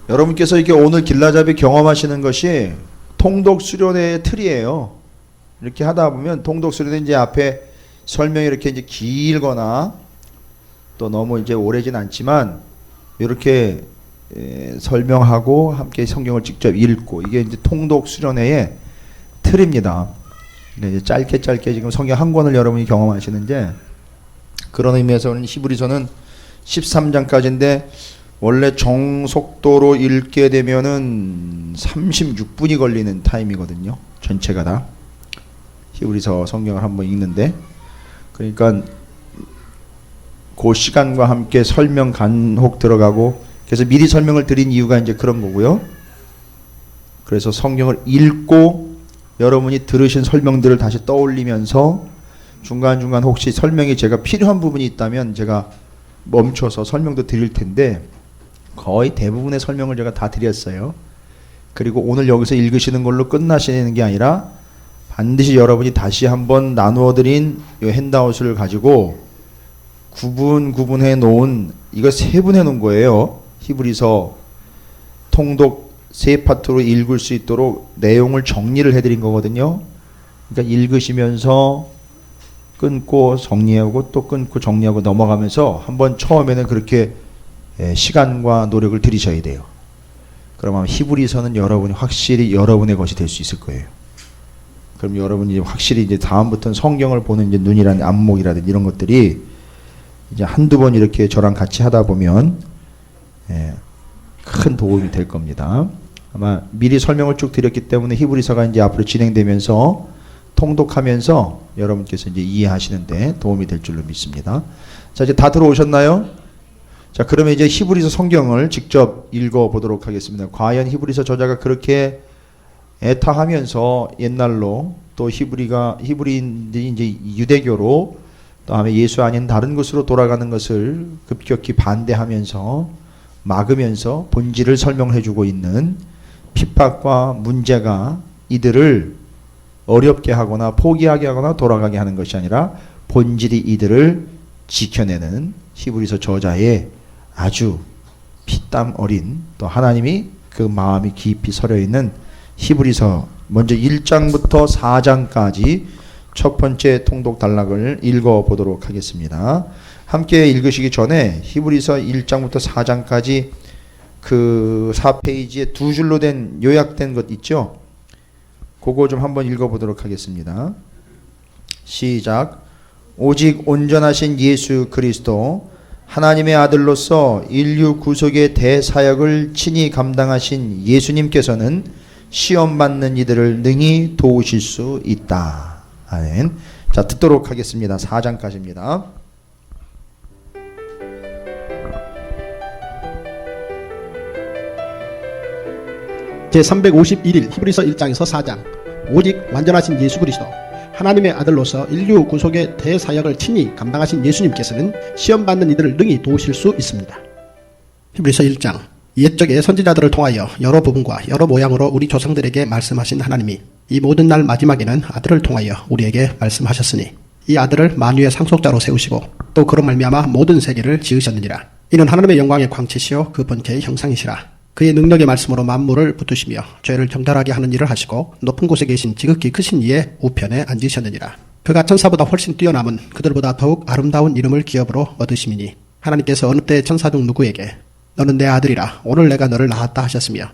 여러분께서 이렇게 오늘 길라잡이 경험하시는 것이 통독 수련회의 틀이에요. 이렇게 하다 보면 통독 수련회 이제 앞에 설명이 이렇게 이제 길거나 또 너무 이제 오래진 않지만 이렇게 설명하고 함께 성경을 직접 읽고 이게 이제 통독 수련회의 틀입니다. 이제 짧게 지금 성경 한 권을 여러분이 경험하시는데 그런 의미에서는 히브리서는 13장까지인데 원래 정속도로 읽게 되면은 36분이 걸리는 타임이거든요. 전체가 다. 히브리서 성경을 한번 읽는데. 그러니까 그 시간과 함께 설명 간혹 들어가고 그래서 미리 설명을 드린 이유가 이제 그런 거고요. 그래서 성경을 읽고 여러분이 들으신 설명들을 다시 떠올리면서 중간중간 혹시 설명이 제가 필요한 부분이 있다면 제가 멈춰서 설명도 드릴 텐데 거의 대부분의 설명을 제가 다 드렸어요. 그리고 오늘 여기서 읽으시는 걸로 끝나시는 게 아니라 반드시 여러분이 다시 한번 나누어 드린 이 핸드아웃을 가지고 구분해 놓은 이거 세분해 놓은 거예요. 히브리서 통독 세 파트로 읽을 수 있도록 내용을 정리를 해드린 거거든요. 그러니까 읽으시면서 끊고 정리하고 또 끊고 정리하고 넘어가면서 한번 처음에는 그렇게 시간과 노력을 들이셔야 돼요. 그러면 히브리서는 여러분이 확실히 여러분의 것이 될 수 있을 거예요. 그럼 여러분이 확실히 이제 다음부터는 성경을 보는 이제 눈이라든 안목이라든 이런 것들이 이제 한두 번 이렇게 저랑 같이 하다 보면 큰 도움이 될 겁니다. 아마 미리 설명을 쭉 드렸기 때문에 히브리서가 이제 앞으로 진행되면서 통독하면서 여러분께서 이제 이해하시는데 도움이 될 줄로 믿습니다. 자, 이제 다 들어오셨나요? 자, 그러면 이제 히브리서 성경을 직접 읽어 보도록 하겠습니다. 과연 히브리서 저자가 그렇게 애타하면서 옛날로 또 히브리인들이 이제 유대교로 다음에 예수 아닌 다른 것으로 돌아가는 것을 급격히 반대하면서 막으면서 본질을 설명해 주고 있는 핍박과 문제가 이들을 어렵게 하거나 포기하게 하거나 돌아가게 하는 것이 아니라 본질이 이들을 지켜내는 히브리서 저자의 아주 피땀 어린 또 하나님이 그 마음이 깊이 서려 있는 히브리서 먼저 1장부터 4장까지 첫 번째 통독 단락을 읽어 보도록 하겠습니다. 함께 읽으시기 전에 히브리서 1장부터 4장까지 그 4페이지에 두 줄로 된 요약된 것 있죠? 그거 좀 한번 읽어 보도록 하겠습니다. 시작. 오직 온전하신 예수 그리스도 하나님의 아들로서 인류 구속의 대사역을 친히 감당하신 예수님께서는 시험 받는 이들을 능히 도우실 수 있다. 아멘. 자, 듣도록 하겠습니다. 4장까지입니다. 제351일 히브리서 1장에서 4장. 오직 완전하신 예수 그리스도 하나님의 아들로서 인류 구속의 대사역을 친히 감당하신 예수님께서는 시험받는 이들을 능히 도우실 수 있습니다. 히브리서 1장. 옛적에 선지자들을 통하여 여러 부분과 여러 모양으로 우리 조상들에게 말씀하신 하나님이 이 모든 날 마지막에는 아들을 통하여 우리에게 말씀하셨으니 이 아들을 만유의 상속자로 세우시고 또 그로 말미암아 모든 세계를 지으셨느니라. 이는 하나님의 영광의 광채시요 그 본체의 형상이시라. 그의 능력의 말씀으로 만물을 붙드시며 죄를 정결하게 하는 일을 하시고 높은 곳에 계신 지극히 크신 이의 우편에 앉으셨느니라. 그가 천사보다 훨씬 뛰어남은 그들보다 더욱 아름다운 이름을 기업으로 얻으심이니 하나님께서 어느 때 천사 중 누구에게 너는 내 아들이라 오늘 내가 너를 낳았다 하셨으며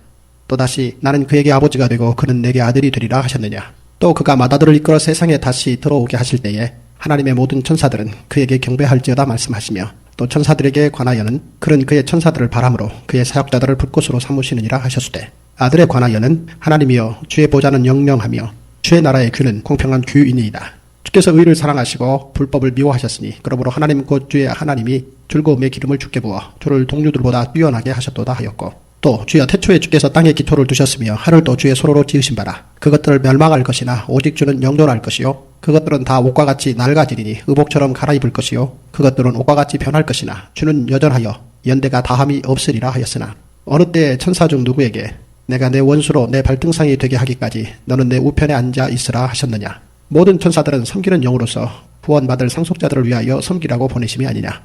또다시 나는 그에게 아버지가 되고 그는 내게 아들이 되리라 하셨느냐. 또 그가 맏아들을 이끌어 세상에 다시 들어오게 하실 때에 하나님의 모든 천사들은 그에게 경배할지어다 말씀하시며 또 천사들에게 관하여는 그는 그의 천사들을 바람으로 그의 사역자들을 불꽃으로 삼으시느니라 하셨으되 아들에 관하여는 하나님이여 주의 보좌는 영영하며 주의 나라의 규는 공평한 규이니이다. 주께서 의를 사랑하시고 불법을 미워하셨으니 그러므로 하나님 곧 주의 하나님이 즐거움의 기름을 주께 부어 주를 동류들보다 뛰어나게 하셨도다 하였고 또 주여 태초에 주께서 땅에 기초를 두셨으며 하늘도 주의 손으로 지으신 바라. 그것들을 멸망할 것이나 오직 주는 영존할 것이요 그것들은 다 옷과 같이 낡아지리니 의복처럼 갈아입을 것이요 그것들은 옷과 같이 변할 것이나 주는 여전하여 연대가 다함이 없으리라 하였으나 어느 때 천사 중 누구에게 내가 내 원수로 내 발등상이 되게 하기까지 너는 내 우편에 앉아 있으라 하셨느냐. 모든 천사들은 섬기는 영으로서 구원받을 상속자들을 위하여 섬기라고 보내심이 아니냐.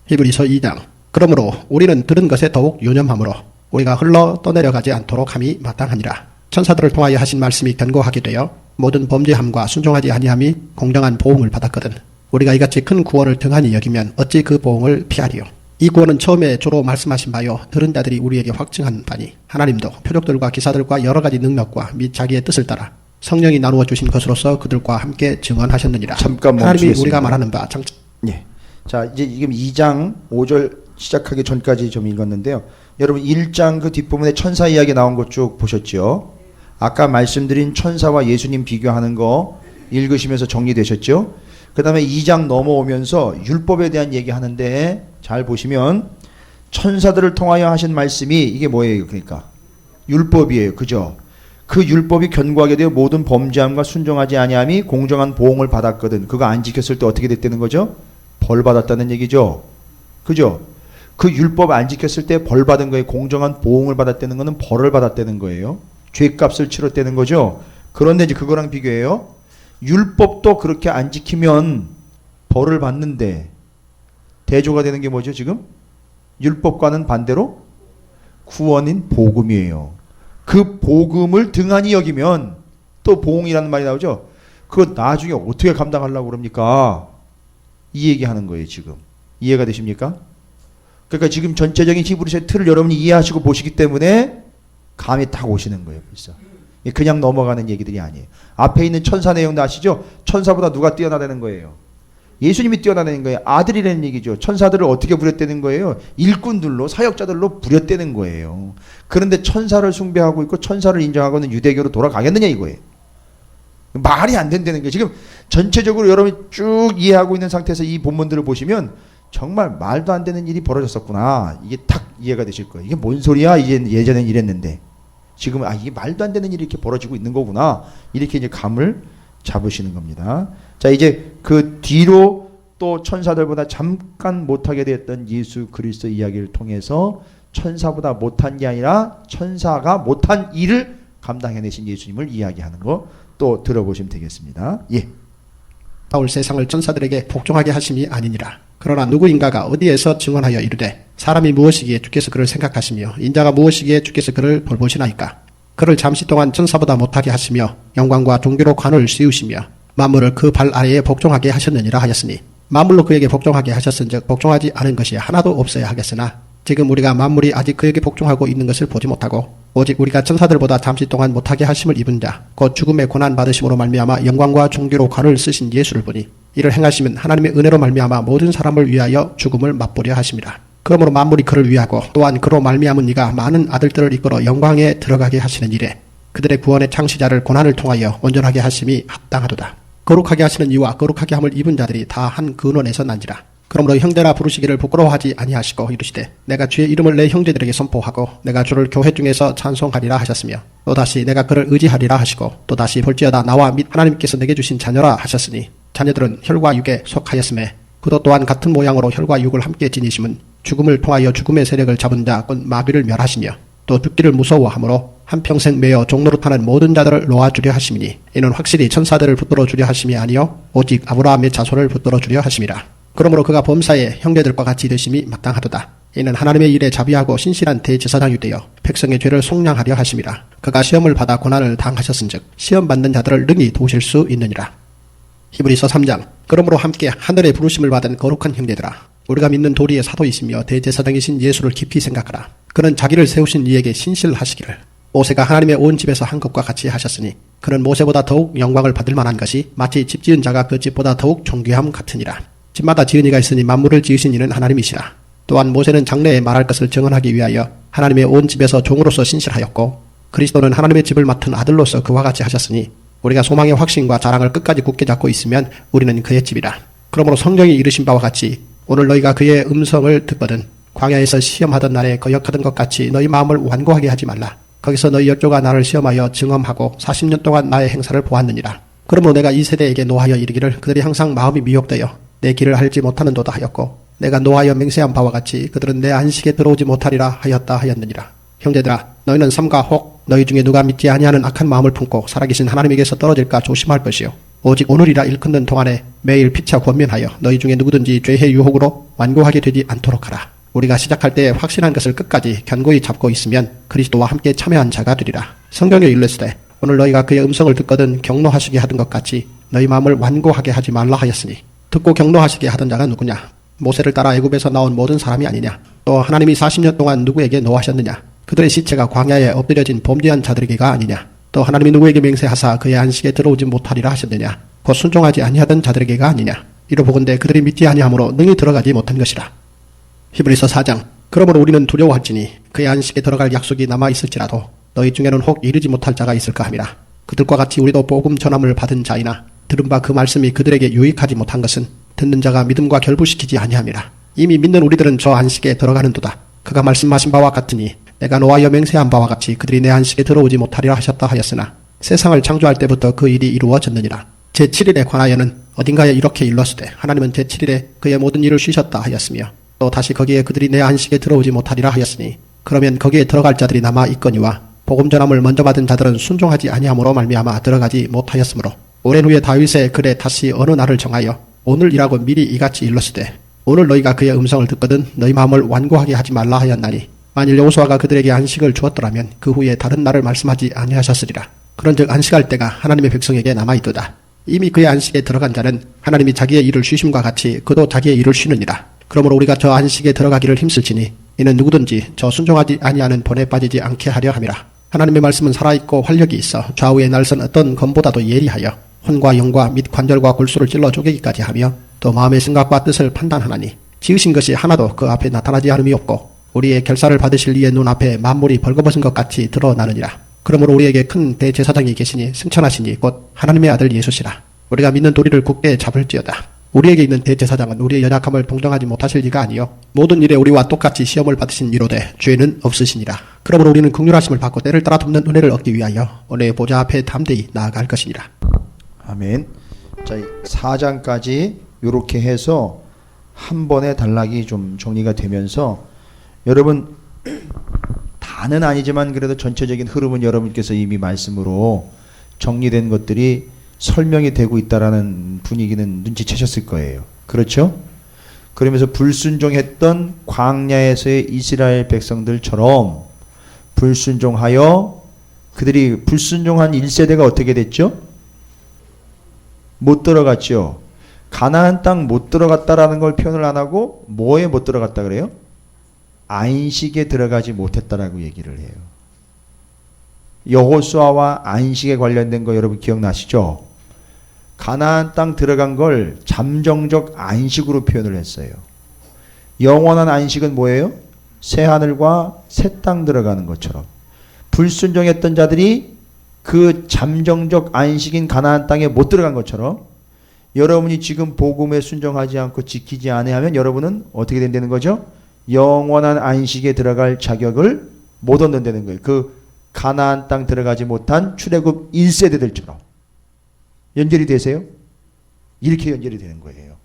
히브리서 2장. 그러므로 우리는 들은 것에 더욱 유념하므로 우리가 흘러 떠내려가지 않도록 함이 마땅하니라. 천사들을 통하여 하신 말씀이 견고하게 되어 모든 범죄함과 순종하지 아니함이 공정한 보응을 받았거든. 우리가 이같이 큰 구원을 등한히 여기면 어찌 그 보응을 피하리요. 이 구원은 처음에 주로 말씀하신 바요 들은 자들이 우리에게 확증한 바니 하나님도 표적들과 기사들과 여러 가지 능력과 및 자기의 뜻을 따라 성령이 나누어 주신 것으로서 그들과 함께 증언하셨느니라. 잠깐 하나님이 멈추겠습니다. 우리가 말하는 바 장... 예. 자, 이제 지금 2장 5절 시작하기 전까지 좀 읽었는데요. 여러분 1장 그 뒷부분에 천사 이야기 나온 것 쭉 보셨죠? 아까 말씀드린 천사와 예수님 비교하는 거 읽으시면서 정리되셨죠? 그 다음에 2장 넘어오면서 율법에 대한 얘기 하는데 잘 보시면 천사들을 통하여 하신 말씀이 이게 뭐예요? 그러니까 율법이에요. 그죠? 그 율법이 견고하게 되어 모든 범죄함과 순종하지 아니함이 공정한 보응을 받았거든. 그거 안 지켰을 때 어떻게 됐다는 거죠? 벌 받았다는 얘기죠. 그죠? 그 율법 안 지켰을 때 벌 받은 거에 공정한 보응을 받았다는 거는 벌을 받았다는 거예요. 죄값을 치렀다는 거죠. 그런데 이제 그거랑 비교해요. 율법도 그렇게 안 지키면 벌을 받는데 대조가 되는 게 뭐죠 지금? 율법과는 반대로 구원인 복음이에요. 그 복음을 등한히 여기면 또 보응이라는 말이 나오죠. 그거 나중에 어떻게 감당하려고 그럽니까? 이 얘기하는 거예요 지금. 이해가 되십니까? 그러니까 지금 전체적인 히브리서의 틀을 여러분이 이해하시고 보시기 때문에 감이 딱 오시는 거예요 벌써. 그냥 넘어가는 얘기들이 아니에요. 앞에 있는 천사 내용도 아시죠? 천사보다 누가 뛰어나다는 거예요? 예수님이 뛰어나다는 거예요. 아들이라는 얘기죠. 천사들을 어떻게 부렸다는 거예요? 일꾼들로 사역자들로 부렸다는 거예요. 그런데 천사를 숭배하고 있고 천사를 인정하고는 유대교로 돌아가겠느냐 이거예요. 말이 안 된다는 거예요. 지금 전체적으로 여러분이 쭉 이해하고 있는 상태에서 이 본문들을 보시면 정말 말도 안 되는 일이 벌어졌었구나. 이게 탁 이해가 되실 거예요. 이게 뭔 소리야? 이제 예전엔 이랬는데 지금은 이게 말도 안 되는 일이 이렇게 벌어지고 있는 거구나. 이렇게 이제 감을 잡으시는 겁니다. 자, 이제 그 뒤로 또 천사들보다 잠깐 못하게 되었던 예수 그리스도 이야기를 통해서 천사보다 못한 게 아니라 천사가 못한 일을 감당해내신 예수님을 이야기하는 거 또 들어보시면 되겠습니다. 예. 바울 세상을 천사들에게 복종하게 하심이 아니니라. 그러나 누구인가가 어디에서 증언하여 이르되 사람이 무엇이기에 주께서 그를 생각하시며 인자가 무엇이기에 주께서 그를 돌보시나이까. 그를 잠시 동안 천사보다 못하게 하시며 영광과 존귀로 관을 씌우시며 만물을 그 발 아래에 복종하게 하셨느니라 하였으니 만물로 그에게 복종하게 하셨은즉 복종하지 않은 것이 하나도 없어야 하겠으나 지금 우리가 만물이 아직 그에게 복종하고 있는 것을 보지 못하고 오직 우리가 천사들보다 잠시 동안 못하게 하심을 입은 자 곧 죽음의 고난 받으심으로 말미암아 영광과 존귀로 관을 쓰신 예수를 보니 이를 행하시면 하나님의 은혜로 말미암아 모든 사람을 위하여 죽음을 맛보려 하심이라. 그러므로 만물이 그를 위하고 또한 그로 말미암은 이가 많은 아들들을 이끌어 영광에 들어가게 하시는 일에 그들의 구원의 창시자를 고난을 통하여 온전하게 하심이 합당하도다. 거룩하게 하시는 이와 거룩하게 함을 입은 자들이 다 한 근원에서 난지라. 그러므로 형제라 부르시기를 부끄러워하지 아니하시고 이르시되 내가 주의 이름을 내 형제들에게 선포하고 내가 주를 교회 중에서 찬송하리라 하셨으며 또다시 내가 그를 의지하리라 하시고 또다시 볼지어다 나와 및 하나님께서 내게 주신 자녀라 하셨으니 자녀들은 혈과 육에 속하였음에 그도 또한 같은 모양으로 혈과 육을 함께 지니심은 죽음을 통하여 죽음의 세력을 잡은 자 곧 마귀를 멸하시며 또 죽기를 무서워하므로 한평생 매어 종로로 타는 모든 자들을 놓아주려 하심이니 이는 확실히 천사들을 붙들어 주려 하심이 아니요 오직 아브라함의 자손을 붙들어 주려 하심이라. 그러므로 그가 범사에 형제들과 같이 되심이 마땅하도다. 이는 하나님의 일에 자비하고 신실한 대제사장이 되어 백성의 죄를 속량하려 하심이라. 그가 시험을 받아 고난을 당하셨은즉 시험 받는 자들을 능히 도우실 수 있느니라. 히브리서 3장. 그러므로 함께 하늘의 부르심을 받은 거룩한 형제들아 우리가 믿는 도리의 사도이시며 대제사장이신 예수를 깊이 생각하라. 그는 자기를 세우신 이에게 신실하시기를 모세가 하나님의 온 집에서 한 것과 같이 하셨으니 그는 모세보다 더욱 영광을 받을 만한 것이 마치 집 지은 자가 그 집보다 더욱 존귀함 같으니라. 집마다 지은 이가 있으니 만물을 지으신 이는 하나님이시라. 또한 모세는 장래에 말할 것을 증언하기 위하여 하나님의 온 집에서 종으로서 신실하였고 그리스도는 하나님의 집을 맡은 아들로서 그와 같이 하셨으니 우리가 소망의 확신과 자랑을 끝까지 굳게 잡고 있으면 우리는 그의 집이라. 그러므로 성경이 이르신 바와 같이 오늘 너희가 그의 음성을 듣거든 광야에서 시험하던 날에 거역하던 것 같이 너희 마음을 완고하게 하지 말라. 거기서 너희 열조가 나를 시험하여 증험하고 40년 동안 나의 행사를 보았느니라. 그러므로 내가 이 세대에게 노하여 이르기를 그들이 항상 마음이 미혹되어 내 길을 알지 못하는도다 하였고 내가 노하여 맹세한 바와 같이 그들은 내 안식에 들어오지 못하리라 하였다 하였느니라. 형제들아 너희는 삼가 혹 너희 중에 누가 믿지 아니하는 악한 마음을 품고 살아계신 하나님에게서 떨어질까 조심할 것이요 오직 오늘이라 일컫는 동안에 매일 피차 권면하여 너희 중에 누구든지 죄의 유혹으로 완고하게 되지 않도록 하라. 우리가 시작할 때 확신한 것을 끝까지 견고히 잡고 있으면 그리스도와 함께 참여한 자가 되리라. 성경에 일렀으되 오늘 너희가 그의 음성을 듣거든 경노하시게 하던 것 같이 너희 마음을 완고하게 하지 말라 하였으니 듣고 경노하시게 하던 자가 누구냐? 모세를 따라 애굽에서 나온 모든 사람이 아니냐? 또 하나님이 40년 동안 누구에게 노하셨느냐? 그들의 시체가 광야에 엎드려진 범죄한 자들에게가 아니냐? 또 하나님이 누구에게 맹세하사 그의 안식에 들어오지 못하리라 하셨느냐? 곧 순종하지 아니하던 자들에게가 아니냐? 이로 보건대 그들이 믿지 아니하므로 능히 들어가지 못한 것이라. 히브리서 4장. 그러므로 우리는 두려워할지니 그의 안식에 들어갈 약속이 남아 있을지라도 너희 중에는 혹 이르지 못할 자가 있을까 함이라. 그들과 같이 우리도 복음 전함을 받은 자이나 들은 바 그 말씀이 그들에게 유익하지 못한 것은 듣는 자가 믿음과 결부시키지 아니함이라. 이미 믿는 우리들은 저 안식에 들어가는도다. 그가 말씀하신 바와 같으니 내가 노하여 맹세한 바와 같이 그들이 내 안식에 들어오지 못하리라 하셨다 하였으나 세상을 창조할 때부터 그 일이 이루어졌느니라. 제7일에 관하여는 어딘가에 이렇게 일렀으되 하나님은 제7일에 그의 모든 일을 쉬셨다 하였으며 또 다시 거기에 그들이 내 안식에 들어오지 못하리라 하였으니 그러면 거기에 들어갈 자들이 남아 있거니와 복음 전함을 먼저 받은 자들은 순종하지 아니함으로 말미암아 들어가지 못하였으므로 오랜 후에 다윗의 글에 다시 어느 날을 정하여 오늘이라고 미리 이같이 일렀으되 오늘 너희가 그의 음성을 듣거든 너희 마음을 완고하게 하지 말라 하였나니 만일 여호수아가 그들에게 안식을 주었더라면 그 후에 다른 날을 말씀하지 아니하셨으리라. 그런즉 안식할 때가 하나님의 백성에게 남아있도다. 이미 그의 안식에 들어간 자는 하나님이 자기의 일을 쉬심과 같이 그도 자기의 일을 쉬느니라. 그러므로 우리가 저 안식에 들어가기를 힘쓸지니 이는 누구든지 저 순종하지 아니하는 본에 빠지지 않게 하려 함이라. 하나님의 말씀은 살아있고 활력이 있어 좌우의 날선 어떤 검보다도 예리하여 혼과 영과 및 관절과 골수를 찔러 쪼개기까지 하며 또 마음의 생각과 뜻을 판단하나니 지으신 것이 하나도 그 앞에 나타나지 않음이 없고 우리의 결사를 받으실 이의 눈앞에 만물이 벌거벗은 것 같이 드러나느니라. 그러므로 우리에게 큰 대제사장이 계시니 승천하시니 곧 하나님의 아들 예수시라. 우리가 믿는 도리를 굳게 잡을지어다. 우리에게 있는 대제사장은 우리의 연약함을 동정하지 못하실 리가 아니요 모든 일에 우리와 똑같이 시험을 받으신 이로되 죄는 없으시니라. 그러므로 우리는 긍휼하심을 받고 때를 따라 돕는 은혜를 얻기 위하여 오늘 보좌 앞에 담대히 나아갈 것이니라. 아멘. 자, 4장까지 이렇게 해서 한 번에 단락이 좀 정리가 되면서 여러분 다는 아니지만 그래도 전체적인 흐름은 여러분께서 이미 말씀으로 정리된 것들이 설명이 되고 있다라는 분위기는 눈치채셨을 거예요. 그렇죠? 그러면서 불순종했던 광야에서의 이스라엘 백성들처럼 불순종하여 그들이 불순종한 1세대가 어떻게 됐죠? 못 들어갔죠. 가나안 땅 못 들어갔다라는 걸 표현을 안 하고 뭐에 못 들어갔다 그래요? 안식에 들어가지 못했다라고 얘기를 해요. 여호수아와 안식에 관련된 거 여러분 기억나시죠? 가나안 땅 들어간 걸 잠정적 안식으로 표현을 했어요. 영원한 안식은 뭐예요? 새 하늘과 새 땅 들어가는 것처럼 불순종했던 자들이 그 잠정적 안식인 가나안 땅에 못 들어간 것처럼 여러분이 지금 복음에 순종하지 않고 지키지 아니하면 여러분은 어떻게 된다는 거죠? 영원한 안식에 들어갈 자격을 못 얻는다는 거예요. 그 가나안 땅 들어가지 못한 출애굽 1세대들처럼 연결이 되세요? 이렇게 연결이 되는 거예요.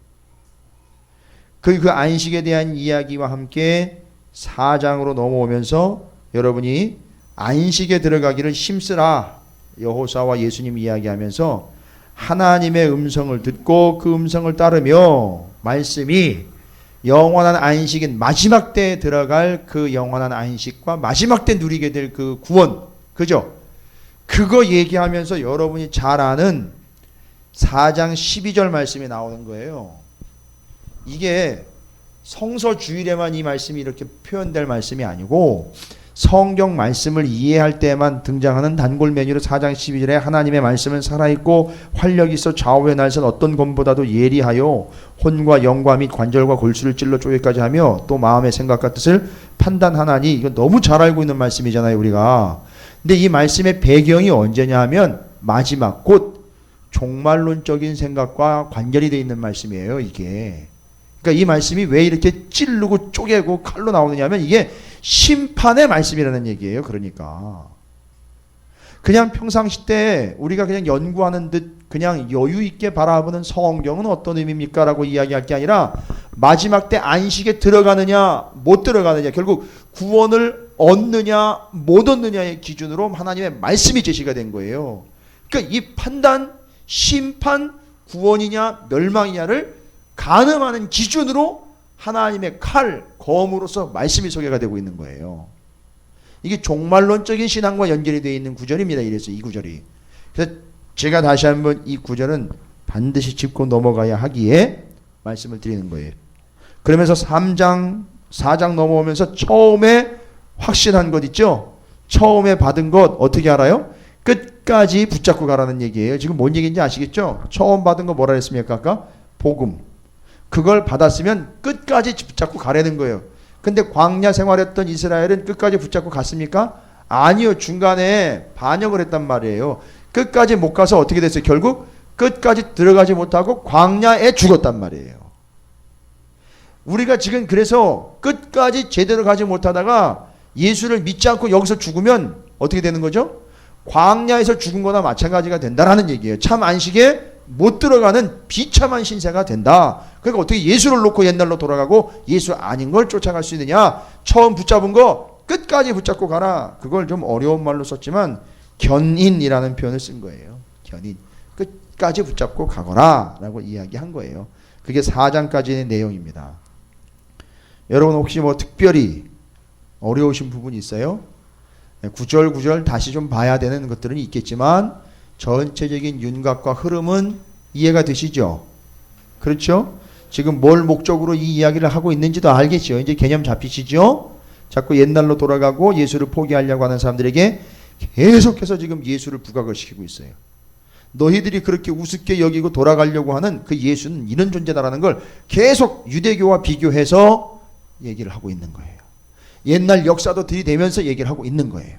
그 안식에 대한 이야기와 함께 4장으로 넘어오면서 여러분이 안식에 들어가기를 힘쓰라 여호수아와 예수님 이야기하면서 하나님의 음성을 듣고 그 음성을 따르며 말씀이 영원한 안식인 마지막 때에 들어갈 그 영원한 안식과 마지막 때 누리게 될 그 구원, 그죠? 그거 얘기하면서 여러분이 잘 아는 4장 12절 말씀이 나오는 거예요. 이게 성서 주일에만 이 말씀이 이렇게 표현될 말씀이 아니고 성경 말씀을 이해할 때만 등장하는 단골 메뉴로 4장 12절에 하나님의 말씀은 살아있고 활력이 있어 좌우의 날선 어떤 검보다도 예리하여 혼과 영과 및 관절과 골수를 찔러 쪼개기까지 하며 또 마음의 생각과 뜻을 판단하나니 이거 너무 잘 알고 있는 말씀이잖아요 우리가. 근데 이 말씀의 배경이 언제냐 하면 마지막 곧 종말론적인 생각과 관련이 되어 있는 말씀이에요 이게. 그러니까 이 말씀이 왜 이렇게 찌르고 쪼개고 칼로 나오느냐 하면 이게 심판의 말씀이라는 얘기예요. 그러니까 그냥 평상시 때 우리가 그냥 연구하는 듯 그냥 여유 있게 바라보는 성경은 어떤 의미입니까? 라고 이야기할 게 아니라 마지막 때 안식에 들어가느냐 못 들어가느냐 결국 구원을 얻느냐 못 얻느냐의 기준으로 하나님의 말씀이 제시가 된 거예요. 그러니까 이 판단, 심판, 구원이냐 멸망이냐를 가늠하는 기준으로 하나님의 칼, 검으로서 말씀이 소개가 되고 있는 거예요. 이게 종말론적인 신앙과 연결이 되어 있는 구절입니다. 이래서 이 구절이. 그래서 제가 다시 한번 이 구절은 반드시 짚고 넘어가야 하기에 말씀을 드리는 거예요. 그러면서 3장, 4장 넘어오면서 처음에 확신한 것 있죠? 처음에 받은 것 어떻게 알아요? 끝까지 붙잡고 가라는 얘기예요. 지금 뭔 얘기인지 아시겠죠? 처음 받은 거 뭐라 했습니까? 아까? 복음. 그걸 받았으면 끝까지 붙잡고 가라는 거예요. 근데 광야 생활했던 이스라엘은 끝까지 붙잡고 갔습니까? 아니요. 중간에 반역을 했단 말이에요. 끝까지 못 가서 어떻게 됐어요? 결국 끝까지 들어가지 못하고 광야에 죽었단 말이에요. 우리가 지금 그래서 끝까지 제대로 가지 못하다가 예수를 믿지 않고 여기서 죽으면 어떻게 되는 거죠? 광야에서 죽은 거나 마찬가지가 된다라는 얘기예요. 참 안식에 못 들어가는 비참한 신세가 된다. 그러니까 어떻게 예수를 놓고 옛날로 돌아가고 예수 아닌 걸 쫓아갈 수 있느냐? 처음 붙잡은 거 끝까지 붙잡고 가라. 그걸 좀 어려운 말로 썼지만 견인이라는 표현을 쓴 거예요. 견인. 끝까지 붙잡고 가거라 라고 이야기한 거예요. 그게 4장까지의 내용입니다. 여러분 혹시 뭐 특별히 어려우신 부분이 있어요? 구절 다시 좀 봐야 되는 것들은 있겠지만 전체적인 윤곽과 흐름은 이해가 되시죠? 그렇죠? 지금 뭘 목적으로 이 이야기를 하고 있는지도 알겠죠? 이제 개념 잡히시죠? 자꾸 옛날로 돌아가고 예수를 포기하려고 하는 사람들에게 계속해서 지금 예수를 부각을 시키고 있어요. 너희들이 그렇게 우습게 여기고 돌아가려고 하는 그 예수는 이런 존재다라는 걸 계속 유대교와 비교해서 얘기를 하고 있는 거예요. 옛날 역사도 들이대면서 얘기를 하고 있는 거예요.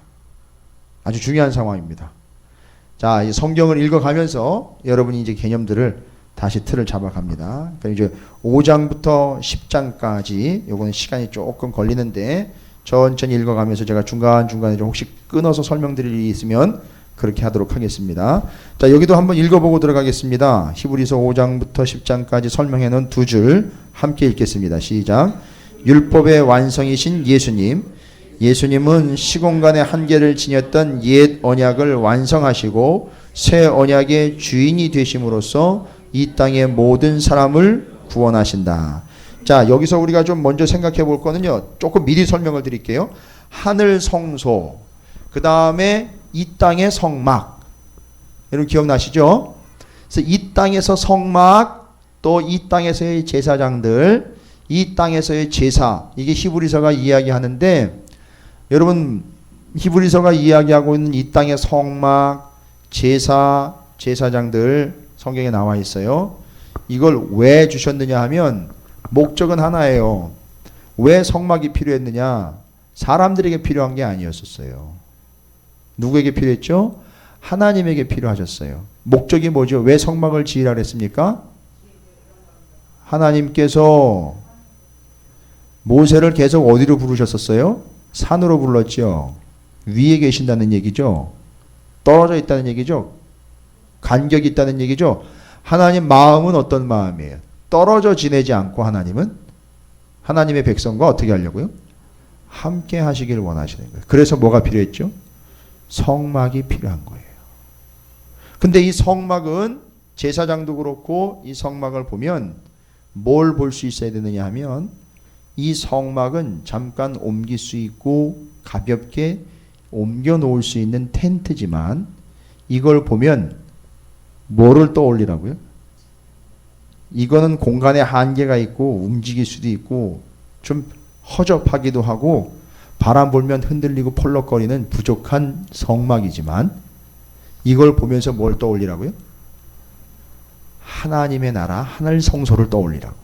아주 중요한 상황입니다. 자, 이 성경을 읽어가면서 여러분이 이제 개념들을 다시 틀을 잡아갑니다. 그러니까 이제 5장부터 10장까지 요거는 시간이 조금 걸리는데 천천히 읽어가면서 제가 중간중간에 좀 혹시 끊어서 설명드릴 일이 있으면 그렇게 하도록 하겠습니다. 자, 여기도 한번 읽어보고 들어가겠습니다. 히브리서 5장부터 10장까지 설명해 놓은 두 줄 함께 읽겠습니다. 시작. 율법의 완성이신 예수님은 시공간의 한계를 지녔던 옛 언약을 완성하시고 새 언약의 주인이 되심으로써 이 땅의 모든 사람을 구원하신다. 자, 여기서 우리가 좀 먼저 생각해 볼 거는요. 조금 미리 설명을 드릴게요. 하늘 성소, 그 다음에 이 땅의 성막. 여러분 기억나시죠? 그래서 이 땅에서 성막, 또 이 땅에서의 제사장들, 이 땅에서의 제사, 이게 히브리서가 이야기하는데 여러분 히브리서가 이야기하고 있는 이 땅의 성막, 제사, 제사장들 성경에 나와 있어요. 이걸 왜 주셨느냐 하면 목적은 하나예요. 왜 성막이 필요했느냐? 사람들에게 필요한 게 아니었었어요. 누구에게 필요했죠? 하나님에게 필요하셨어요. 목적이 뭐죠? 왜 성막을 지으라 그랬습니까? 하나님께서 모세를 계속 어디로 부르셨었어요? 산으로 불렀죠. 위에 계신다는 얘기죠. 떨어져 있다는 얘기죠. 간격이 있다는 얘기죠. 하나님 마음은 어떤 마음이에요? 떨어져 지내지 않고 하나님의 백성과 어떻게 하려고요? 함께 하시길 원하시는 거예요. 그래서 뭐가 필요했죠? 성막이 필요한 거예요. 근데 이 성막은 제사장도 그렇고 이 성막을 보면 뭘 볼 수 있어야 되느냐 하면 이 성막은 잠깐 옮길 수 있고 가볍게 옮겨 놓을 수 있는 텐트지만 이걸 보면 뭐를 떠올리라고요? 이거는 공간에 한계가 있고 움직일 수도 있고 좀 허접하기도 하고 바람 불면 흔들리고 펄럭거리는 부족한 성막이지만 이걸 보면서 뭘 떠올리라고요? 하나님의 나라 하늘 성소를 떠올리라고.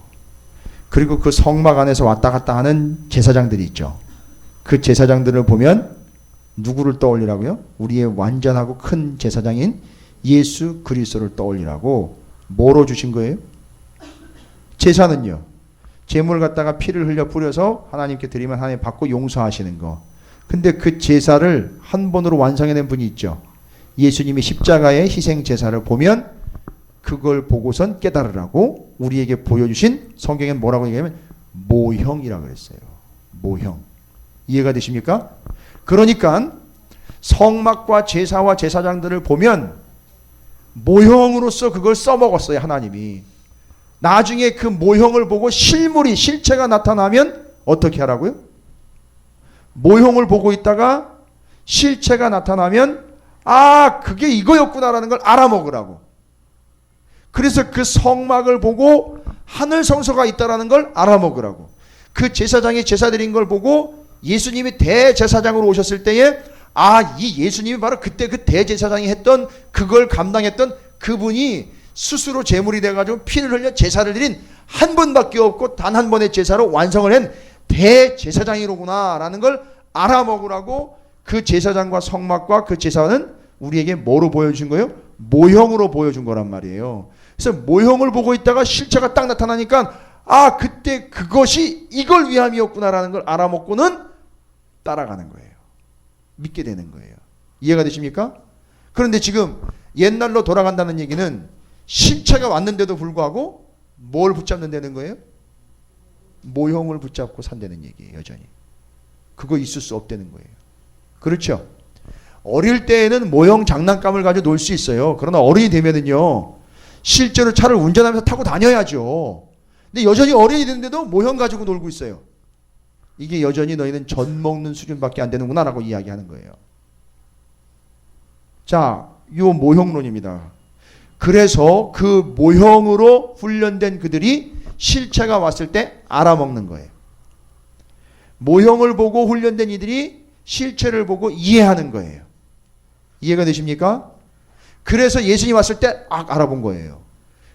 그리고 그 성막 안에서 왔다 갔다 하는 제사장들이 있죠. 그 제사장들을 보면 누구를 떠올리라고요? 우리의 완전하고 큰 제사장인 예수 그리스도를 떠올리라고. 뭐로 주신 거예요? 제사는요. 제물 갖다가 피를 흘려 뿌려서 하나님께 드리면 하나님 받고 용서하시는 거. 근데 그 제사를 한 번으로 완성해낸 분이 있죠. 예수님이 십자가의 희생 제사를 보면 그걸 보고선 깨달으라고 우리에게 보여주신 성경엔 뭐라고 얘기하면 모형이라고 그랬어요. 모형. 이해가 되십니까? 그러니까 성막과 제사와 제사장들을 보면 모형으로서 그걸 써먹었어요. 하나님이. 나중에 그 모형을 보고 실체가 나타나면 어떻게 하라고요? 모형을 보고 있다가 실체가 나타나면 그게 이거였구나라는 걸 알아먹으라고. 그래서 그 성막을 보고 하늘 성소가 있다라는 걸 알아먹으라고. 그 제사장이 제사 드린 걸 보고 예수님이 대제사장으로 오셨을 때에 이 예수님이 바로 그때 그 대제사장이 했던 그걸 감당했던 그분이 스스로 제물이 돼가지고 피를 흘려 제사를 드린 한 번밖에 없고 단 한 번의 제사로 완성을 한 대제사장이로구나 라는 걸 알아먹으라고 그 제사장과 성막과 그 제사는 우리에게 뭐로 보여준 거예요? 모형으로 보여준 거란 말이에요. 그래서 모형을 보고 있다가 실체가 딱 나타나니까 그때 그것이 이걸 위함이었구나라는 걸 알아먹고는 따라가는 거예요. 믿게 되는 거예요. 이해가 되십니까? 그런데 지금 옛날로 돌아간다는 얘기는 실체가 왔는데도 불구하고 뭘 붙잡는다는 거예요? 모형을 붙잡고 산다는 얘기예요. 여전히. 그거 있을 수 없다는 거예요. 그렇죠? 어릴 때에는 모형 장난감을 가지고 놀 수 있어요. 그러나 어른이 되면은요, 실제로 차를 운전하면서 타고 다녀야죠. 근데 여전히 어른이 되는데도 모형 가지고 놀고 있어요. 이게 여전히 너희는 젖 먹는 수준밖에 안 되는구나 라고 이야기하는 거예요. 자, 요 모형론입니다. 그래서 그 모형으로 훈련된 그들이 실체가 왔을 때 알아먹는 거예요. 모형을 보고 훈련된 이들이 실체를 보고 이해하는 거예요. 이해가 되십니까? 그래서 예수님 왔을 때 알아본 거예요.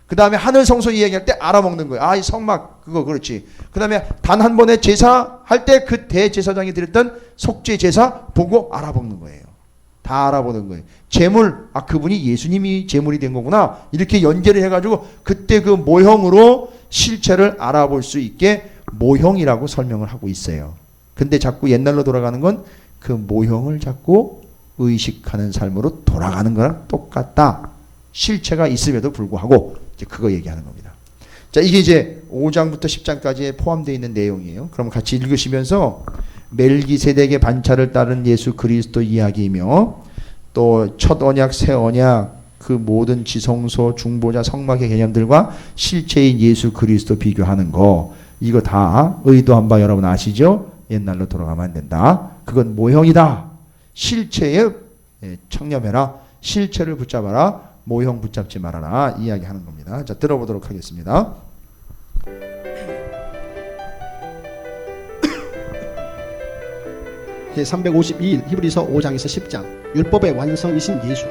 그 다음에 하늘 성소 이야기할 때 알아먹는 거예요. 이 성막 그거 그렇지. 그 다음에 단 한 번의 제사 할 때 그 대제사장이 드렸던 속죄 제사 보고 알아먹는 거예요. 다 알아보는 거예요. 제물, 그분이 예수님이 제물이 된 거구나. 이렇게 연계를 해가지고 그때 그 모형으로 실체를 알아볼 수 있게 모형이라고 설명을 하고 있어요. 근데 자꾸 옛날로 돌아가는 건 그 모형을 자꾸 의식하는 삶으로 돌아가는 거랑 똑같다. 실체가 있음에도 불구하고 이제 그거 얘기하는 겁니다. 자, 이게 이제 5장부터 10장까지에 포함되어 있는 내용이에요. 그럼 같이 읽으시면서 멜기세덱의 반차를 따른 예수 그리스도 이야기이며 또 첫 언약, 새 언약, 그 모든 지성소, 중보자, 성막의 개념들과 실체인 예수 그리스도 비교하는 거, 이거 다 의도한 바 여러분 아시죠? 옛날로 돌아가면 안 된다. 그건 모형이다. 실체에 청렴해라. 실체를 붙잡아라. 모형 붙잡지 말아라. 이야기하는 겁니다. 자, 들어보도록 하겠습니다. 제352일 히브리서 5장에서 10장 율법의 완성이신 예수.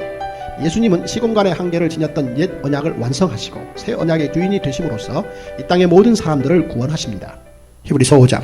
예수님은 시공간의 한계를 지녔던 옛 언약을 완성하시고 새 언약의 주인이 되심으로써 이 땅의 모든 사람들을 구원하십니다. 히브리서 5장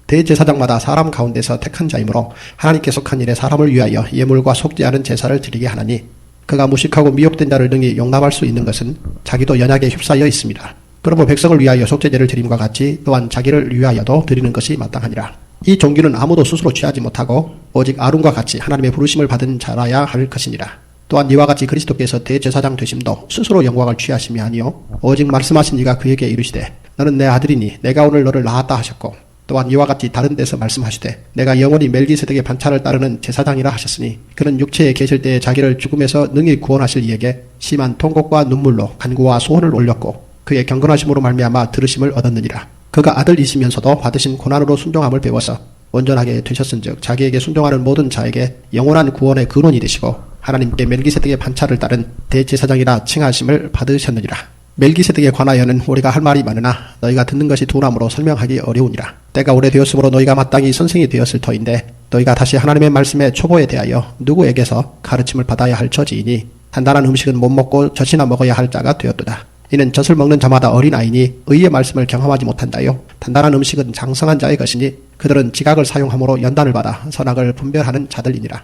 대제사장마다 사람 가운데서 택한 자이므로 하나님께서 한 일에 사람을 위하여 예물과 속죄하는 제사를 드리게 하나니 그가 무식하고 미혹된 자를 능히 용납할 수 있는 것은 자기도 연약에 휩싸여 있습니다. 그러므로 백성을 위하여 속죄제를 드림과 같이 또한 자기를 위하여도 드리는 것이 마땅하니라. 이 종기는 아무도 스스로 취하지 못하고 오직 아론과 같이 하나님의 부르심을 받은 자라야 할 것이니라. 또한 이와 같이 그리스도께서 대제사장 되심도 스스로 영광을 취하심이 아니요 오직 말씀하신 이가 그에게 이르시되 너는 내 아들이니 내가 오늘 너를 낳았다 하셨고 또한 이와 같이 다른 데서 말씀하시되 내가 영원히 멜기세덱의 반차를 따르는 제사장이라 하셨으니 그는 육체에 계실 때에 자기를 죽음에서 능히 구원하실 이에게 심한 통곡과 눈물로 간구와 소원을 올렸고 그의 경건하심으로 말미암아 들으심을 얻었느니라. 그가 아들이시면서도 받으신 고난으로 순종함을 배워서 온전하게 되셨은즉 자기에게 순종하는 모든 자에게 영원한 구원의 근원이 되시고 하나님께 멜기세덱의 반차를 따른 대제사장이라 칭하심을 받으셨느니라. 멜기세덱에 관하여는 우리가 할 말이 많으나 너희가 듣는 것이 둔함으로 설명하기 어려우니라. 때가 오래되었으므로 너희가 마땅히 선생이 되었을 터인데 너희가 다시 하나님의 말씀의 초보에 대하여 누구에게서 가르침을 받아야 할 처지이니 단단한 음식은 못 먹고 젖이나 먹어야 할 자가 되었도다. 이는 젖을 먹는 자마다 어린아이니 의의 말씀을 경험하지 못한다요. 단단한 음식은 장성한 자의 것이니 그들은 지각을 사용함으로 연단을 받아 선악을 분별하는 자들이니라.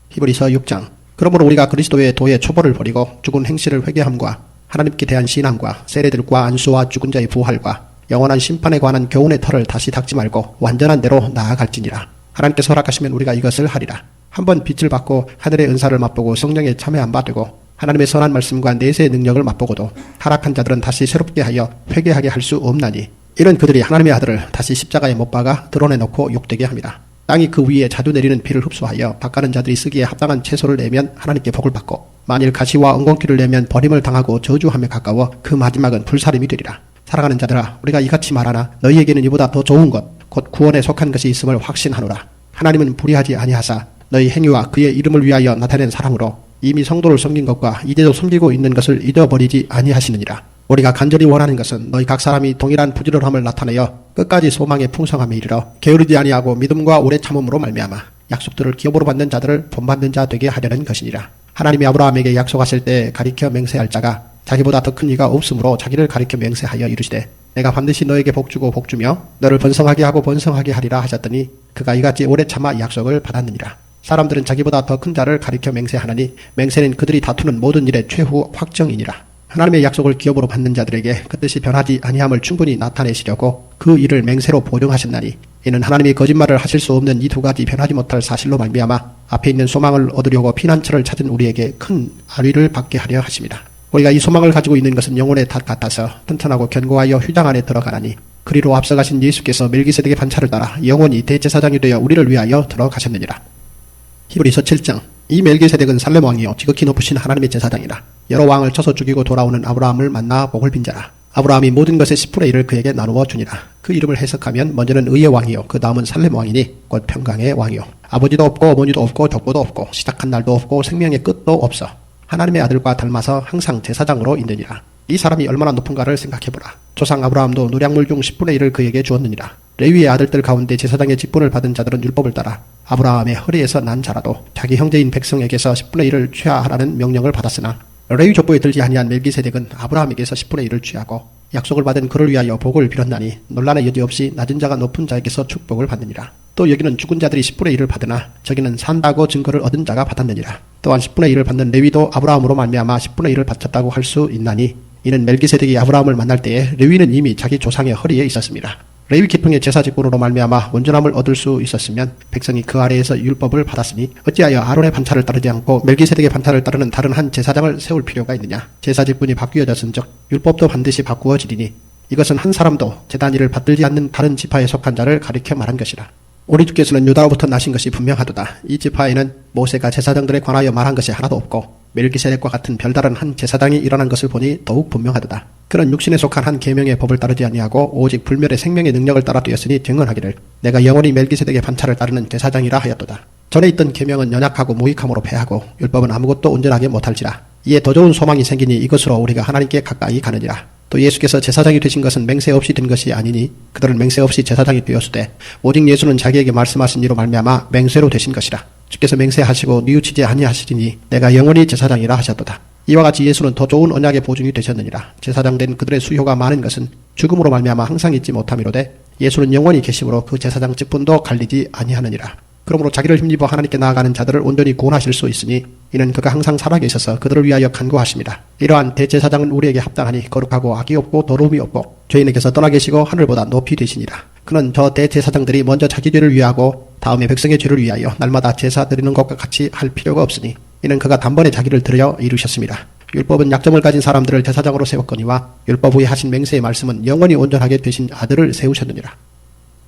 히브리서 6장 그러므로 우리가 그리스도의 도의 초보를 버리고 죽은 행실을 회개함과 하나님께 대한 신앙과 세례들과 안수와 죽은 자의 부활과 영원한 심판에 관한 교훈의 털을 다시 닦지 말고 완전한 대로 나아갈지니라. 하나님께서 허락하시면 우리가 이것을 하리라. 한번 빛을 받고 하늘의 은사를 맛보고 성령에 참여한 바 되고 하나님의 선한 말씀과 내세의 능력을 맛보고도 타락한 자들은 다시 새롭게 하여 회개하게 할 수 없나니 이런 그들이 하나님의 아들을 다시 십자가에 못 박아 드러내놓고 욕되게 합니다. 땅이 그 위에 자주 내리는 비를 흡수하여 밭가는 자들이 쓰기에 합당한 채소를 내면 하나님께 복을 받고, 만일 가시와 엉겅퀴를 내면 버림을 당하고 저주함에 가까워 그 마지막은 불사름이 되리라. 사랑하는 자들아, 우리가 이같이 말하나 너희에게는 이보다 더 좋은 것, 곧 구원에 속한 것이 있음을 확신하노라. 하나님은 불의하지 아니하사 너희 행위와 그의 이름을 위하여 나타낸 사랑으로 이미 성도를 섬긴 것과 이제도 섬기고 있는 것을 잊어버리지 아니하시느니라. 우리가 간절히 원하는 것은 너희 각 사람이 동일한 부지런함을 나타내어 끝까지 소망의 풍성함에 이르러 게으르지 아니하고 믿음과 오래 참음으로 말미암아 약속들을 기업으로 받는 자들을 본받는 자 되게 하려는 것이니라. 하나님이 아브라함에게 약속하실 때 가리켜 맹세할 자가 자기보다 더 큰 이가 없으므로 자기를 가리켜 맹세하여 이르시되 내가 반드시 너에게 복주고 복주며 너를 번성하게 하고 번성하게 하리라 하셨더니 그가 이같이 오래 참아 약속을 받았느니라. 사람들은 자기보다 더 큰 자를 가리켜 맹세하나니 맹세는 그들이 다투는 모든 일의 최후 확정이니라. 하나님의 약속을 기업으로 받는 자들에게 그 뜻이 변하지 아니함을 충분히 나타내시려고 그 일을 맹세로 보증하셨나니 이는 하나님이 거짓말을 하실 수 없는 이 두 가지 변하지 못할 사실로 말미암아 앞에 있는 소망을 얻으려고 피난처를 찾은 우리에게 큰 안위를 받게 하려 하십니다. 우리가 이 소망을 가지고 있는 것은 영혼의 닷 같아서 튼튼하고 견고하여 휴장 안에 들어가나니 그리로 앞서가신 예수께서 멜기세덱의 반차를 따라 영원히 대제사장이 되어 우리를 위하여 들어가셨느니라. 히브리서 7장. 이 멜기세덱은 살렘 왕이요 지극히 높으신 하나님의 제사장이라. 여러 왕을 쳐서 죽이고 돌아오는 아브라함을 만나 복을 빈 자라. 아브라함이 모든 것의 10분의 1을 그에게 나누어 주니라. 그 이름을 해석하면 먼저는 의의 왕이요 그 다음은 살렘 왕이니 곧 평강의 왕이요 아버지도 없고 어머니도 없고 족보도 없고 시작한 날도 없고 생명의 끝도 없어 하나님의 아들과 닮아서 항상 제사장으로 있느니라. 이 사람이 얼마나 높은가를 생각해보라. 조상 아브라함도 노량물 중 10분의 1을 그에게 주었느니라. 레위의 아들들 가운데 제사장의 직분을 받은 자들은 율법을 따라 아브라함의 허리에서 난 자라도 자기 형제인 백성에게서 10분의 1을 취하하라는 명령을 받았으나 레위 족보에 들지 아니한 멜기세덱은 아브라함에게서 10분의 1을 취하고 약속을 받은 그를 위하여 복을 빌었나니 논란의 여지 없이 낮은 자가 높은 자에게서 축복을 받느니라. 또 여기는 죽은 자들이 10분의 1을 받으나 저기는 산다고 증거를 얻은 자가 받았느니라. 또한 10분의 1을 받는 레위도 아브라함으로 말미암아 10분의 1을 바쳤다고 할 수 있나니 이는 멜기세덱이 아브라함을 만날 때에 레위는 이미 자기 조상의 허리에 있었습니다. 레위 계통의 제사 직분으로 말미암아 온전함을 얻을 수 있었으면 백성이 그 아래에서 율법을 받았으니 어찌하여 아론의 반차를 따르지 않고 멜기세덱의 반차를 따르는 다른 한 제사장을 세울 필요가 있느냐. 제사 직분이 바뀌어졌은즉 율법도 반드시 바꾸어지리니 이것은 한 사람도 제단 일을 받들지 않는 다른 지파에 속한 자를 가리켜 말한 것이라. 우리 주께서는 유다로부터 나신 것이 분명하도다. 이 지파에는 모세가 제사장들에 관하여 말한 것이 하나도 없고 멜기세덱과 같은 별다른 한 제사장이 일어난 것을 보니 더욱 분명하도다. 그는 육신에 속한 한 계명의 법을 따르지 아니하고 오직 불멸의 생명의 능력을 따라 뛰었으니 증언하기를 내가 영원히 멜기세덱의 반차를 따르는 제사장이라 하였도다. 전에 있던 계명은 연약하고 무익함으로 패하고 율법은 아무것도 온전하게 못할지라. 이에 더 좋은 소망이 생기니 이것으로 우리가 하나님께 가까이 가느니라. 또 예수께서 제사장이 되신 것은 맹세 없이 된 것이 아니니 그들은 맹세 없이 제사장이 되었으되 오직 예수는 자기에게 말씀하신 이로 말미암아 맹세로 되신 것이라. 주께서 맹세하시고 뉘우치지 아니하시리니 내가 영원히 제사장이라 하셨도다. 이와 같이 예수는 더 좋은 언약의 보증이 되셨느니라. 제사장 된 그들의 수요가 많은 것은 죽음으로 말미암아 항상 있지 못함이로되 예수는 영원히 계심으로 그 제사장 직분도 갈리지 아니하느니라. 그러므로 자기를 힘입어 하나님께 나아가는 자들을 온전히 구원하실 수 있으니 이는 그가 항상 살아계셔서 그들을 위하여 간구하십니다. 이러한 대제사장은 우리에게 합당하니 거룩하고 악이 없고 더러움이 없고 죄인에게서 떠나 계시고 하늘보다 높이 되시니라. 그는 저 대제사장들이 먼저 자기 죄를 위하고 다음에 백성의 죄를 위하여 날마다 제사 드리는 것과 같이 할 필요가 없으니 이는 그가 단번에 자기를 드려 이루셨습니다. 율법은 약점을 가진 사람들을 제사장으로 세웠거니와 율법 후에 하신 맹세의 말씀은 영원히 온전하게 되신 아들을 세우셨느니라.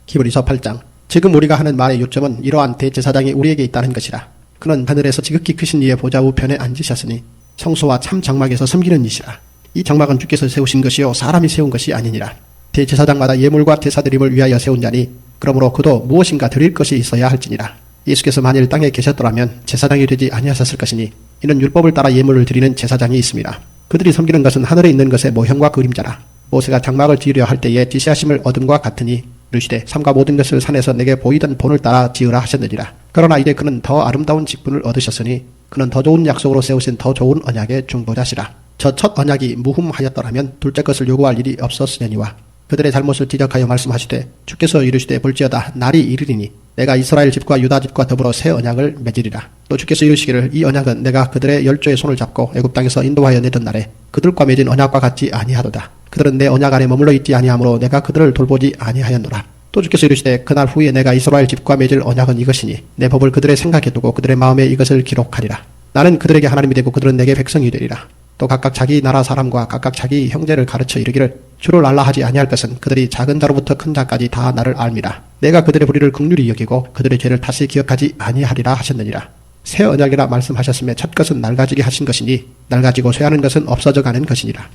히브리서 8장. 지금 우리가 하는 말의 요점은 이러한 대제사장이 우리에게 있다는 것이라. 그는 하늘에서 지극히 크신 이의 보좌 우편에 앉으셨으니 성소와 참 장막에서 섬기는 이시라. 이 장막은 주께서 세우신 것이요 사람이 세운 것이 아니니라. 대제사장마다 예물과 제사드림을 위하여 세운 자니 그러므로 그도 무엇인가 드릴 것이 있어야 할지니라. 예수께서 만일 땅에 계셨더라면 제사장이 되지 아니하셨을 것이니 이는 율법을 따라 예물을 드리는 제사장이 있습니다. 그들이 섬기는 것은 하늘에 있는 것의 모형과 그림자라. 모세가 장막을 지으려 할 때에 지시하심을 얻음과 같으니 이르시되 삼가 모든 것을 산에서 내게 보이던 본을 따라 지으라 하셨느니라. 그러나 이제 그는 더 아름다운 직분을 얻으셨으니 그는 더 좋은 약속으로 세우신 더 좋은 언약의 중보자시라. 저 첫 언약이 무흠하였더라면 둘째 것을 요구할 일이 없었으려니와 그들의 잘못을 지적하여 말씀하시되 주께서 이르시되 볼지어다 날이 이르리니 내가 이스라엘 집과 유다 집과 더불어 새 언약을 맺으리라. 또 주께서 이르시기를 이 언약은 내가 그들의 열조의 손을 잡고 애굽 땅에서 인도하여 내던 날에 그들과 맺은 언약과 같지 아니하도다. 그들은 내 언약 안에 머물러 있지 아니하므로 내가 그들을 돌보지 아니하였노라. 또 주께서 이르시되 그날 후에 내가 이스라엘 집과 맺을 언약은 이것이니 내 법을 그들의 생각에 두고 그들의 마음에 이것을 기록하리라. 나는 그들에게 하나님이 되고 그들은 내게 백성이 되리라. 또 각각 자기 나라 사람과 각각 자기 형제를 가르쳐 이르기를 주를 알라 하지 아니할 것은 그들이 작은 자로부터 큰 자까지 다 나를 알미라. 내가 그들의 불의를 긍휼히 여기고 그들의 죄를 다시 기억하지 아니하리라 하셨느니라. 새 언약이라 말씀하셨음에 첫 것은 낡아지게 하신 것이니 낡아지고 쇠하는 것은 없어져 가는 것이니라.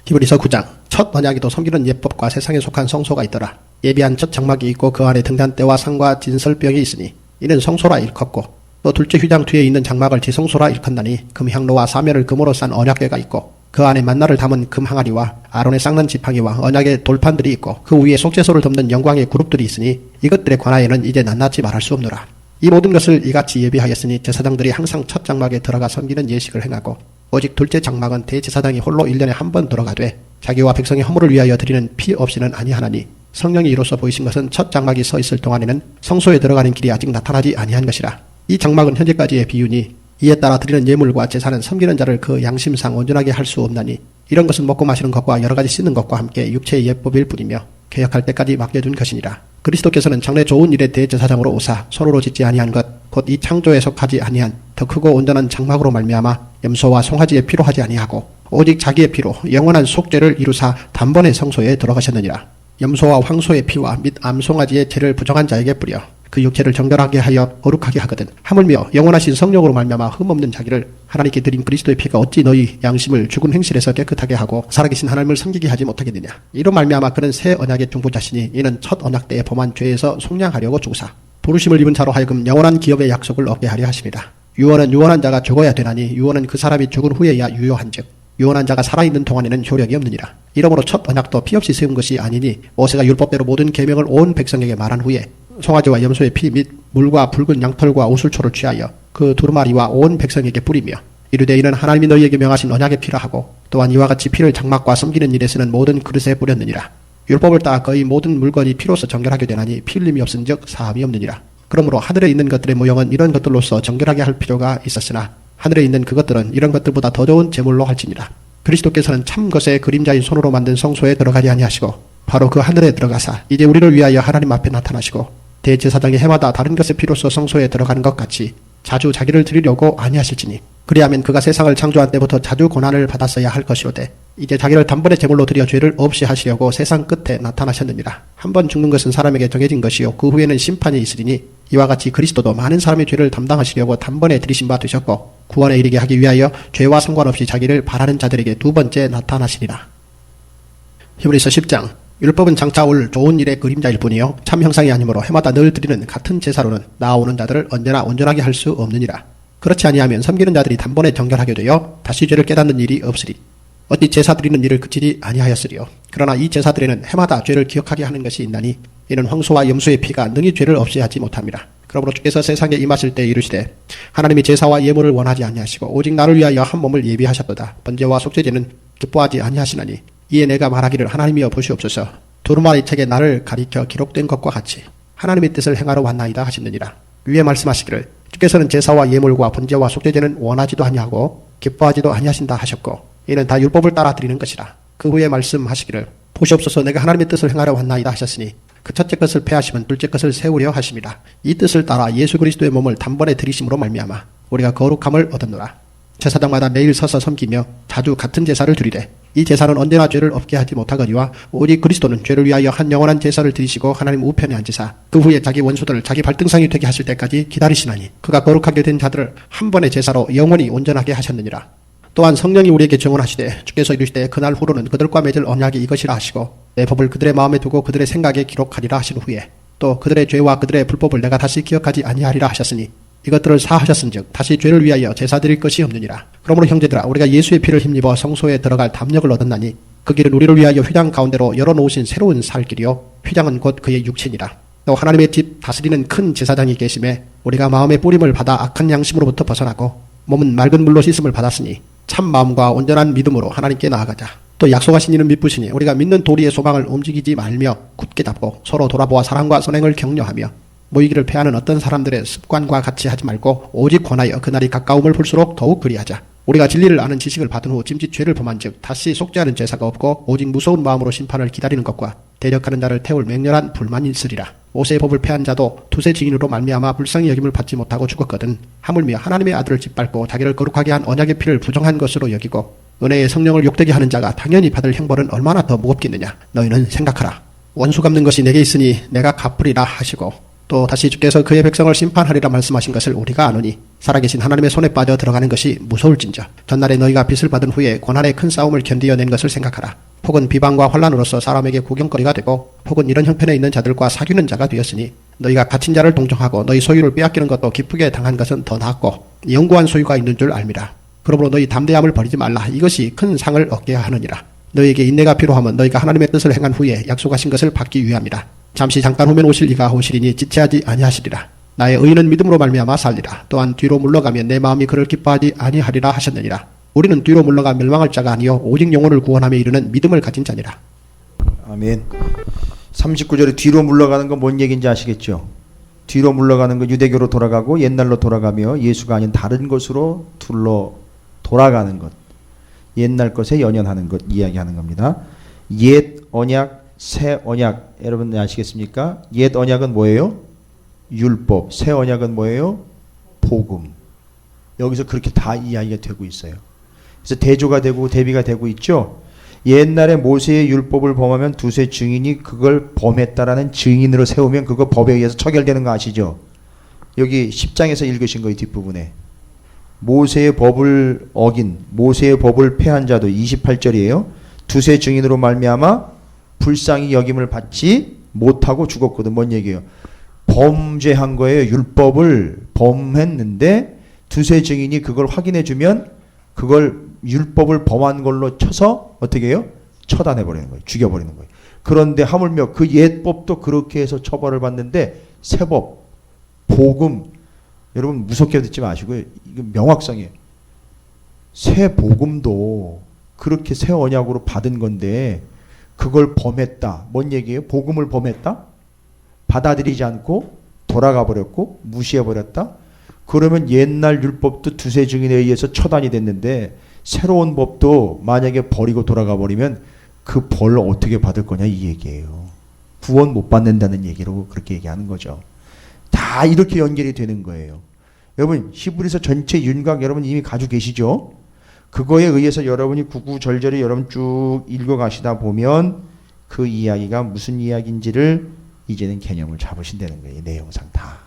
히브리서 9장. 첫 언약에도 섬기는 예법과 세상에 속한 성소가 있더라. 예비한 첫 장막이 있고 그 안에 등잔대와 상과 진설병이 있으니 이는 성소라 일컫고, 또 둘째 휘장 뒤에 있는 장막을 지성소라 일컫나니 금향로와 사면을 금으로 싼 언약궤가 있고 그 안에 만나를 담은 금 항아리와 아론의 쌍난 지팡이와 언약의 돌판들이 있고 그 위에 속죄소를 덮는 영광의 그룹들이 있으니 이것들에 관하여는 이제 낱낱이 말할 수 없노라. 이 모든 것을 이같이 예비하였으니 제사장들이 항상 첫 장막에 들어가 섬기는 예식을 행하고 오직 둘째 장막은 대제사장이 홀로 1년에 한 번 들어가되 자기와 백성의 허물을 위하여 드리는 피 없이는 아니하나니 성령이 이로써 보이신 것은 첫 장막이 서 있을 동안에는 성소에 들어가는 길이 아직 나타나지 아니한 것이라. 이 장막은 현재까지의 비유니 이에 따라 드리는 예물과 제사는 섬기는 자를 그 양심상 온전하게 할 수 없나니 이런 것은 먹고 마시는 것과 여러 가지 씻는 것과 함께 육체의 예법일 뿐이며 개혁할 때까지 맡겨둔 것이니라. 그리스도께서는 장래 좋은 일의 대제사장으로 오사 손으로 짓지 아니한 것 곧 이 창조에 속하지 아니한 더 크고 온전한 장막으로 말미암아 염소와 송아지의 피로 하지 아니하고 오직 자기의 피로 영원한 속죄를 이루사 단번에 성소에 들어가셨느니라. 염소와 황소의 피와 및 암송아지의 죄를 부정한 자에게 뿌려 그 육체를 정결하게 하여 거룩하게 하거든. 하물며 영원하신 성령으로 말미암아 흠없는 자기를 하나님께 드린 그리스도의 피가 어찌 너희 양심을 죽은 행실에서 깨끗하게 하고 살아계신 하나님을 섬기게 하지 못하겠느냐. 이로 말미암아 그는 새 언약의 중보자시니 이는 첫 언약 때에 범한 죄에서 속량하려고 주사 부르심을 입은 자로 하여금 영원한 기업의 약속을 얻게 하려 하십니다. 유언은 유언한 자가 죽어야 되나니 유언은 그 사람이 죽은 후에야 유효한즉 유언한 자가 살아있는 동안에는 효력이 없느니라. 이러므로 첫 언약도 피 없이 세운 것이 아니니 모세가 율법대로 모든 계명을 온 백성에게 말한 후에 송아지와 염소의 피 및 물과 붉은 양털과 오술초를 취하여 그 두루마리와 온 백성에게 뿌리며 이르되 이는 하나님이 너희에게 명하신 언약의 피라 하고 또한 이와 같이 피를 장막과 섬기는 일에 쓰는 모든 그릇에 뿌렸느니라. 율법을 따라 거의 모든 물건이 피로서 정결하게 되나니 피 흘림이 없은즉 사함이 없느니라. 그러므로 하늘에 있는 것들의 모형은 이런 것들로서 정결하게 할 필요가 있었으나 하늘에 있는 그것들은 이런 것들보다 더 좋은 제물로 할지니라. 그리스도께서는 참 것의 그림자인 손으로 만든 성소에 들어가지 아니하시고 바로 그 하늘에 들어가사 이제 우리를 위하여 하나님 앞에 나타나시고 대제사장이 해마다 다른 것의 피로써 성소에 들어가는 것 같이 자주 자기를 드리려고 아니하실지니 그리하면 그가 세상을 창조한 때부터 자주 고난을 받았어야 할 것이오되 이제 자기를 단번에 제물로 드려 죄를 없이 하시려고 세상 끝에 나타나셨느니라. 한 번 죽는 것은 사람에게 정해진 것이요 그 후에는 심판이 있으리니 이와 같이 그리스도도 많은 사람의 죄를 담당하시려고 단번에 들이신 바 되셨고 구원에 이르게 하기 위하여 죄와 상관없이 자기를 바라는 자들에게 두 번째 나타나시리라. 히브리서 10장. 율법은 장차 올 좋은 일의 그림자일 뿐이요 참 형상이 아니므로 해마다 늘 드리는 같은 제사로는 나아오는 자들을 언제나 온전하게 할 수 없느니라. 그렇지 아니하면 섬기는 자들이 단번에 정결하게 되어 다시 죄를 깨닫는 일이 없으리. 어찌 제사 드리는 일을 그치지 아니하였으리요. 그러나 이 제사들에는 해마다 죄를 기억하게 하는 것이 있나니 이는 황소와 염소의 피가 능히 죄를 없이 하지 못합니다. 그러므로 주께서 세상에 임하실 때 이르시되 하나님이 제사와 예물을 원하지 아니하시고 오직 나를 위하여 한 몸을 예비하셨도다. 번제와 속죄제는 기뻐하지 아니하시나니 이에 내가 말하기를 하나님이여 보시옵소서 두루마리 책에 나를 가리켜 기록된 것과 같이 하나님의 뜻을 행하러 왔나이다 하시느니라. 위에 말씀하시기를 주께서는 제사와 예물과 번제와 속죄제는 원하지도 아니하고 기뻐하지도 아니하신다 하셨고 이는 다 율법을 따라 드리는 것이라. 그 후에 말씀하시기를 보시옵소서 내가 하나님의 뜻을 행하려 왔나이다 하셨으니 그 첫째 것을 폐하시면 둘째 것을 세우려 하십니다. 이 뜻을 따라 예수 그리스도의 몸을 단번에 들이심으로 말미암아 우리가 거룩함을 얻었노라. 제사장마다 매일 서서 섬기며 자주 같은 제사를 드리되 이 제사는 언제나 죄를 없게 하지 못하거니와 오직 그리스도는 죄를 위하여 한 영원한 제사를 드리시고 하나님 우편에 앉으사 그 후에 자기 원수들을 자기 발등상이 되게 하실 때까지 기다리시나니 그가 거룩하게 된 자들을 한 번의 제사로 영원히 온전하게 하셨느니라. 또한 성령이 우리에게 증언하시되 주께서 이르시되 그날 후로는 그들과 맺을 언약이 이것이라 하시고 내 법을 그들의 마음에 두고 그들의 생각에 기록하리라 하신 후에 또 그들의 죄와 그들의 불법을 내가 다시 기억하지 아니하리라 하셨으니 이것들을 사하셨은즉 다시 죄를 위하여 제사 드릴 것이 없느니라. 그러므로 형제들아 우리가 예수의 피를 힘입어 성소에 들어갈 담력을 얻었나니 그 길은 우리를 위하여 휘장 가운데로 열어놓으신 새로운 살 길이요 휘장은 곧 그의 육체니라. 또 하나님의 집 다스리는 큰 제사장이 계심에 우리가 마음의 뿌림을 받아 악한 양심으로부터 벗어나고 몸은 맑은 물로 씻음을 받았으니 참 마음과 온전한 믿음으로 하나님께 나아가자. 또 약속하신 이는 미쁘시니 우리가 믿는 도리의 소망을 움직이지 말며 굳게 잡고 서로 돌아보아 사랑과 선행을 격려하며 모이기를 패하는 어떤 사람들의 습관과 같이 하지 말고 오직 권하여 그날이 가까움을 볼수록 더욱 그리하자. 우리가 진리를 아는 지식을 받은 후 짐짓 죄를 범한즉 다시 속죄하는 제사가 없고 오직 무서운 마음으로 심판을 기다리는 것과 대적하는 자를 태울 맹렬한 불만이 있으리라. 모세의 법을 폐한 자도 두세 증인으로 말미암아 불쌍히 여김을 받지 못하고 죽었거든. 하물며 하나님의 아들을 짓밟고 자기를 거룩하게 한 언약의 피를 부정한 것으로 여기고 은혜의 성령을 욕되게 하는 자가 당연히 받을 형벌은 얼마나 더 무겁겠느냐. 너희는 생각하라. 원수 갚는 것이 내게 있으니 내가 갚으리라 하시고 또 다시 주께서 그의 백성을 심판하리라 말씀하신 것을 우리가 아노니 살아계신 하나님의 손에 빠져 들어가는 것이 무서울진저. 전날에 너희가 빚을 받은 후에 고난의 큰 싸움을 견디어낸 것을 생각하라. 폭은 비방과 환란으로서 사람에게 구경거리가 되고 폭은 이런 형편에 있는 자들과 사귀는 자가 되었으니 너희가 갇힌 자를 동정하고 너희 소유를 빼앗기는 것도 기쁘게 당한 것은 더 낫고 영구한 소유가 있는 줄 알미라. 그러므로 너희 담대함을 버리지 말라. 이것이 큰 상을 얻게 하느니라. 너희에게 인내가 필요하면 너희가 하나님의 뜻을 행한 후에 약속하신 것을 받기 위함이라. 잠시 잠깐 후면 오실 이가 오시리니 지체하지 아니하시리라. 나의 의인은 믿음으로 말미암아 살리라. 또한 뒤로 물러가면 내 마음이 그를 기뻐하지 아니하리라 하셨느니라. 우리는 뒤로 물러가 멸망할 자가 아니요 오직 영혼을 구원함에 이르는 믿음을 가진 자니라. 아멘. 39절에 뒤로 물러가는 건 뭔 얘기인지 아시겠죠? 뒤로 물러가는 건 유대교로 돌아가고 옛날로 돌아가며 예수가 아닌 다른 것으로 돌아가는 것. 옛날 것에 연연하는 것 이야기하는 겁니다. 옛 언약, 새 언약. 여러분 아시겠습니까? 옛 언약은 뭐예요? 율법. 새 언약은 뭐예요? 복음. 여기서 그렇게 다 이야기가 되고 있어요. 그래서 대조가 되고 대비가 되고 있죠. 옛날에 모세의 율법을 범하면 두세 증인이 그걸 범했다라는 증인으로 세우면 그거 법에 의해서 처결되는 거 아시죠? 여기 10장에서 읽으신 거예요. 뒷부분에. 모세의 법을 어긴 모세의 법을 폐한 자도 28절이에요. 두세 증인으로 말미암아 불쌍히 여김을 받지 못하고 죽었거든. 뭔 얘기예요? 범죄한 거예요. 율법을 범했는데 두세 증인이 그걸 확인해 주면 그걸 율법을 범한 걸로 쳐서 어떻게 해요? 처단해 버리는 거예요. 죽여 버리는 거예요. 그런데 하물며 그 옛법도 그렇게 해서 처벌을 받는데 새법, 복음, 여러분 무섭게 듣지 마시고요. 이거 명확성이에요. 새 복음도 그렇게 새 언약으로 받은 건데 그걸 범했다. 뭔 얘기예요? 복음을 범했다? 받아들이지 않고 돌아가 버렸고 무시해 버렸다? 그러면 옛날 율법도 두세 증인에 의해서 처단이 됐는데 새로운 법도 만약에 버리고 돌아가 버리면 그 벌을 어떻게 받을 거냐 이 얘기예요. 구원 못 받는다는 얘기로 그렇게 얘기하는 거죠. 다 이렇게 연결이 되는 거예요. 여러분 히브리서 전체 윤곽 여러분 이미 가지고 계시죠? 그거에 의해서 여러분이 구구절절히 여러분 쭉 읽어가시다 보면 그 이야기가 무슨 이야기인지를 이제는 개념을 잡으신다는 거예요. 내용상 다.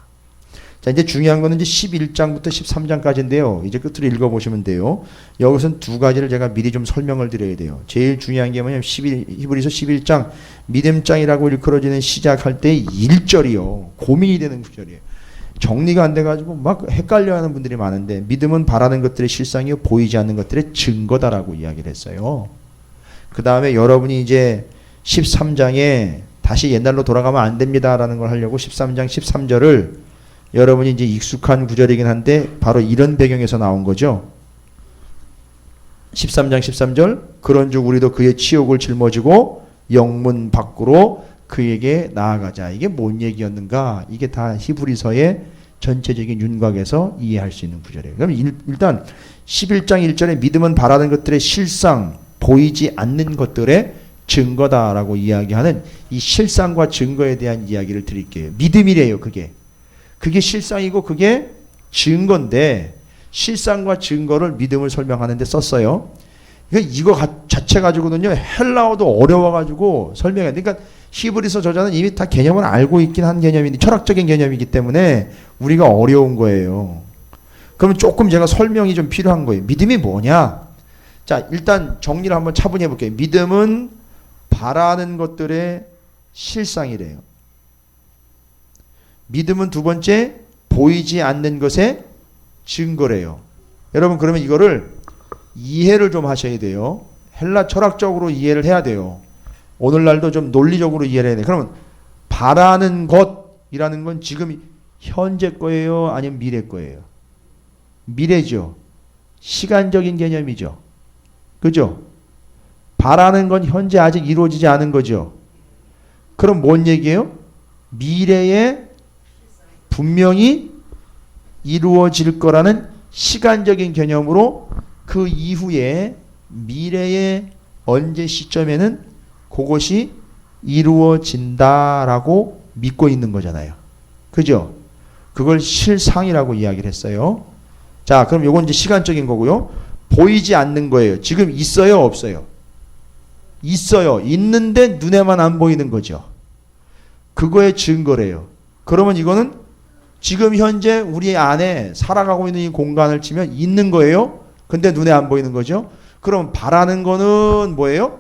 자, 이제 중요한 거는 이제 11장부터 13장까지인데요. 이제 끝으로 읽어보시면 돼요. 여기서는 두 가지를 제가 미리 좀 설명을 드려야 돼요. 제일 중요한 게 뭐냐면 히브리서 11장 믿음장이라고 일컬어지는 시작할 때 1절이요. 고민이 되는 구절이에요. 정리가 안 돼가지고 막 헷갈려하는 분들이 많은데 믿음은 바라는 것들의 실상이요 보이지 않는 것들의 증거다라고 이야기를 했어요. 그 다음에 여러분이 이제 13장에 다시 옛날로 돌아가면 안 됩니다라는 걸 하려고 13장 13절을 여러분이 이제 익숙한 구절이긴 한데 바로 이런 배경에서 나온 거죠. 13장 13절 그런즉 우리도 그의 치욕을 짊어지고 영문 밖으로 그에게 나아가자. 이게 뭔 얘기였는가? 이게 다 히브리서의 전체적인 윤곽에서 이해할 수 있는 구절이에요. 그럼 일단 11장 1절에 믿음은 바라는 것들의 실상, 보이지 않는 것들의 증거다라고 이야기하는 이 실상과 증거에 대한 이야기를 드릴게요. 믿음이래요. 그게 실상이고 그게 증거인데 실상과 증거를 믿음을 설명하는데 썼어요. 그러니까 이거 자체 가지고는요 헬라어도 어려워가지고 설명해야 돼. 그러니까 히브리서 저자는 이미 다 개념을 알고 있긴 한 개념인데 철학적인 개념이기 때문에 우리가 어려운 거예요. 그러면 조금 제가 설명이 좀 필요한 거예요. 믿음이 뭐냐? 자, 일단 정리를 한번 차분히 해볼게요. 믿음은 바라는 것들의 실상이래요. 믿음은 두 번째 보이지 않는 것의 증거래요. 여러분 그러면 이거를 이해를 좀 하셔야 돼요. 헬라 철학적으로 이해를 해야 돼요. 오늘날도 좀 논리적으로 이해를 해야 돼요. 그러면 바라는 것이라는 건 지금 현재 거예요? 아니면 미래 거예요? 미래죠. 시간적인 개념이죠. 그죠? 바라는 건 현재 아직 이루어지지 않은 거죠. 그럼 뭔 얘기예요? 미래에 분명히 이루어질 거라는 시간적인 개념으로 그 이후에 미래의 언제 시점에는 그것이 이루어진다라고 믿고 있는 거잖아요. 그죠? 그걸 실상이라고 이야기를 했어요. 자, 그럼 요건 이제 시간적인 거고요. 보이지 않는 거예요. 지금 있어요, 없어요? 있어요. 있는데 눈에만 안 보이는 거죠. 그거의 증거래요. 그러면 이거는 지금 현재 우리 안에 살아가고 있는 이 공간을 치면 있는 거예요. 근데 눈에 안 보이는 거죠. 그럼 바라는 거는 뭐예요?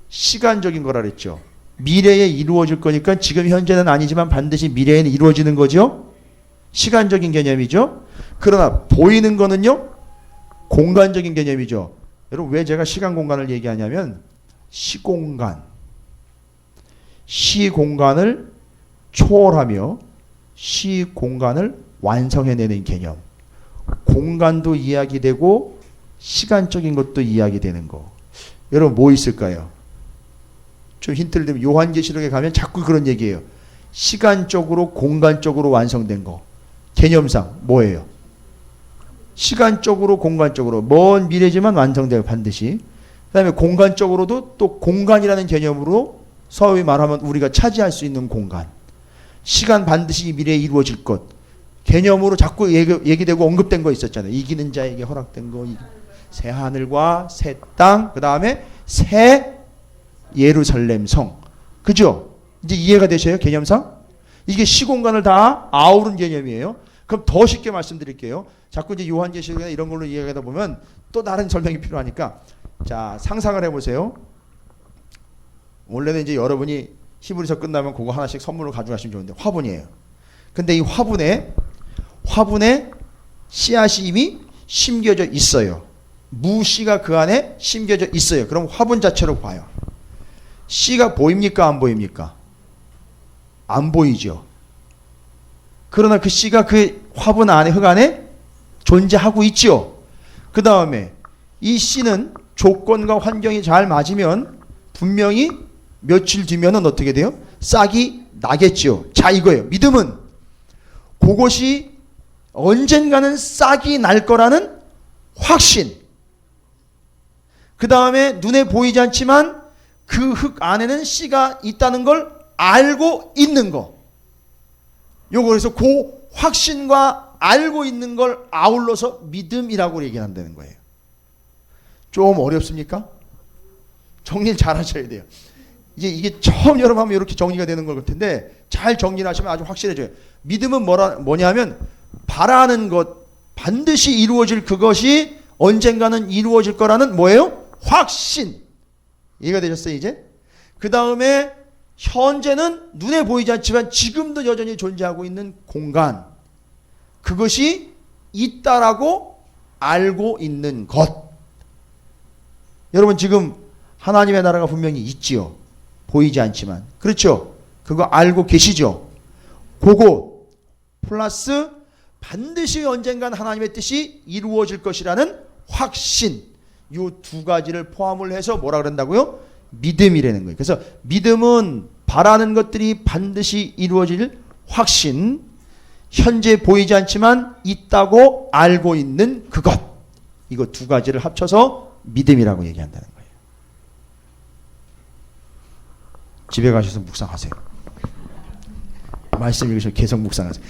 시간적인 거라 그랬죠. 미래에 이루어질 거니까 지금 현재는 아니지만 반드시 미래에는 이루어지는 거죠. 시간적인 개념이죠. 그러나 보이는 거는요, 공간적인 개념이죠. 여러분, 왜 제가 시간 공간을 얘기하냐면 시공간, 시공간을 초월하며 시공간을 완성해내는 개념. 공간도 이야기되고 시간적인 것도 이야기되는 거. 여러분, 뭐 있을까요? 좀 힌트를 드리면 요한계시록에 가면 자꾸 그런 얘기예요. 시간적으로 공간적으로 완성된 거. 개념상 뭐예요? 시간적으로 공간적으로 먼 미래지만 완성돼요, 반드시. 그다음에 공간적으로도 또 공간이라는 개념으로 소위 말하면 우리가 차지할 수 있는 공간. 시간 반드시 미래에 이루어질 것. 개념으로 자꾸 얘기되고 언급된 거 있었잖아요. 이기는 자에게 허락된 거. 새 하늘과 새 땅, 그 다음에 새 예루살렘 성. 그죠? 이제 이해가 되셔요? 개념상? 이게 시공간을 다 아우른 개념이에요. 그럼 더 쉽게 말씀드릴게요. 자꾸 이제 요한계시록이나 이런 걸로 이야기하다 보면 또 다른 설명이 필요하니까. 자, 상상을 해보세요. 원래는 이제 여러분이 히브리서 끝나면 그거 하나씩 선물로 가져가시면 좋은데 화분이에요. 근데 이 화분에 씨앗이 이미 심겨져 있어요. 무씨가 그 안에 심겨져 있어요. 그럼 화분 자체로 봐요. 씨가 보입니까? 안 보입니까? 안 보이죠. 그러나 그 씨가 그 화분 안에, 흙 안에 존재하고 있죠. 그 다음에 이 씨는 조건과 환경이 잘 맞으면 분명히 며칠 뒤면은 어떻게 돼요? 싹이 나겠죠. 자, 이거예요. 믿음은 그것이 언젠가는 싹이 날 거라는 확신. 그 다음에 눈에 보이지 않지만 그 흙 안에는 씨가 있다는 걸 알고 있는 거. 요거 그래서 그 확신과 알고 있는 걸 아울러서 믿음이라고 얘기한다는 거예요. 좀 어렵습니까? 정리를 잘 하셔야 돼요. 이게 처음 여러분 하면 이렇게 정리가 되는 걸 같은데 잘 정리를 하시면 아주 확실해져요. 믿음은 뭐냐면 바라는 것, 반드시 이루어질 그것이 언젠가는 이루어질 거라는 뭐예요? 확신. 이해가 되셨어요, 이제? 그 다음에 현재는 눈에 보이지 않지만 지금도 여전히 존재하고 있는 공간. 그것이 있다라고 알고 있는 것. 여러분, 지금 하나님의 나라가 분명히 있지요. 보이지 않지만. 그렇죠? 그거 알고 계시죠? 그거 플러스 반드시 언젠간 하나님의 뜻이 이루어질 것이라는 확신. 이 두 가지를 포함을 해서 뭐라 그런다고요? 믿음이라는 거예요. 그래서 믿음은 바라는 것들이 반드시 이루어질 확신, 현재 보이지 않지만 있다고 알고 있는 그것. 이거 두 가지를 합쳐서 믿음이라고 얘기한다는 거예요. 집에 가셔서 묵상하세요. 말씀 읽으셔서 계속 묵상하세요.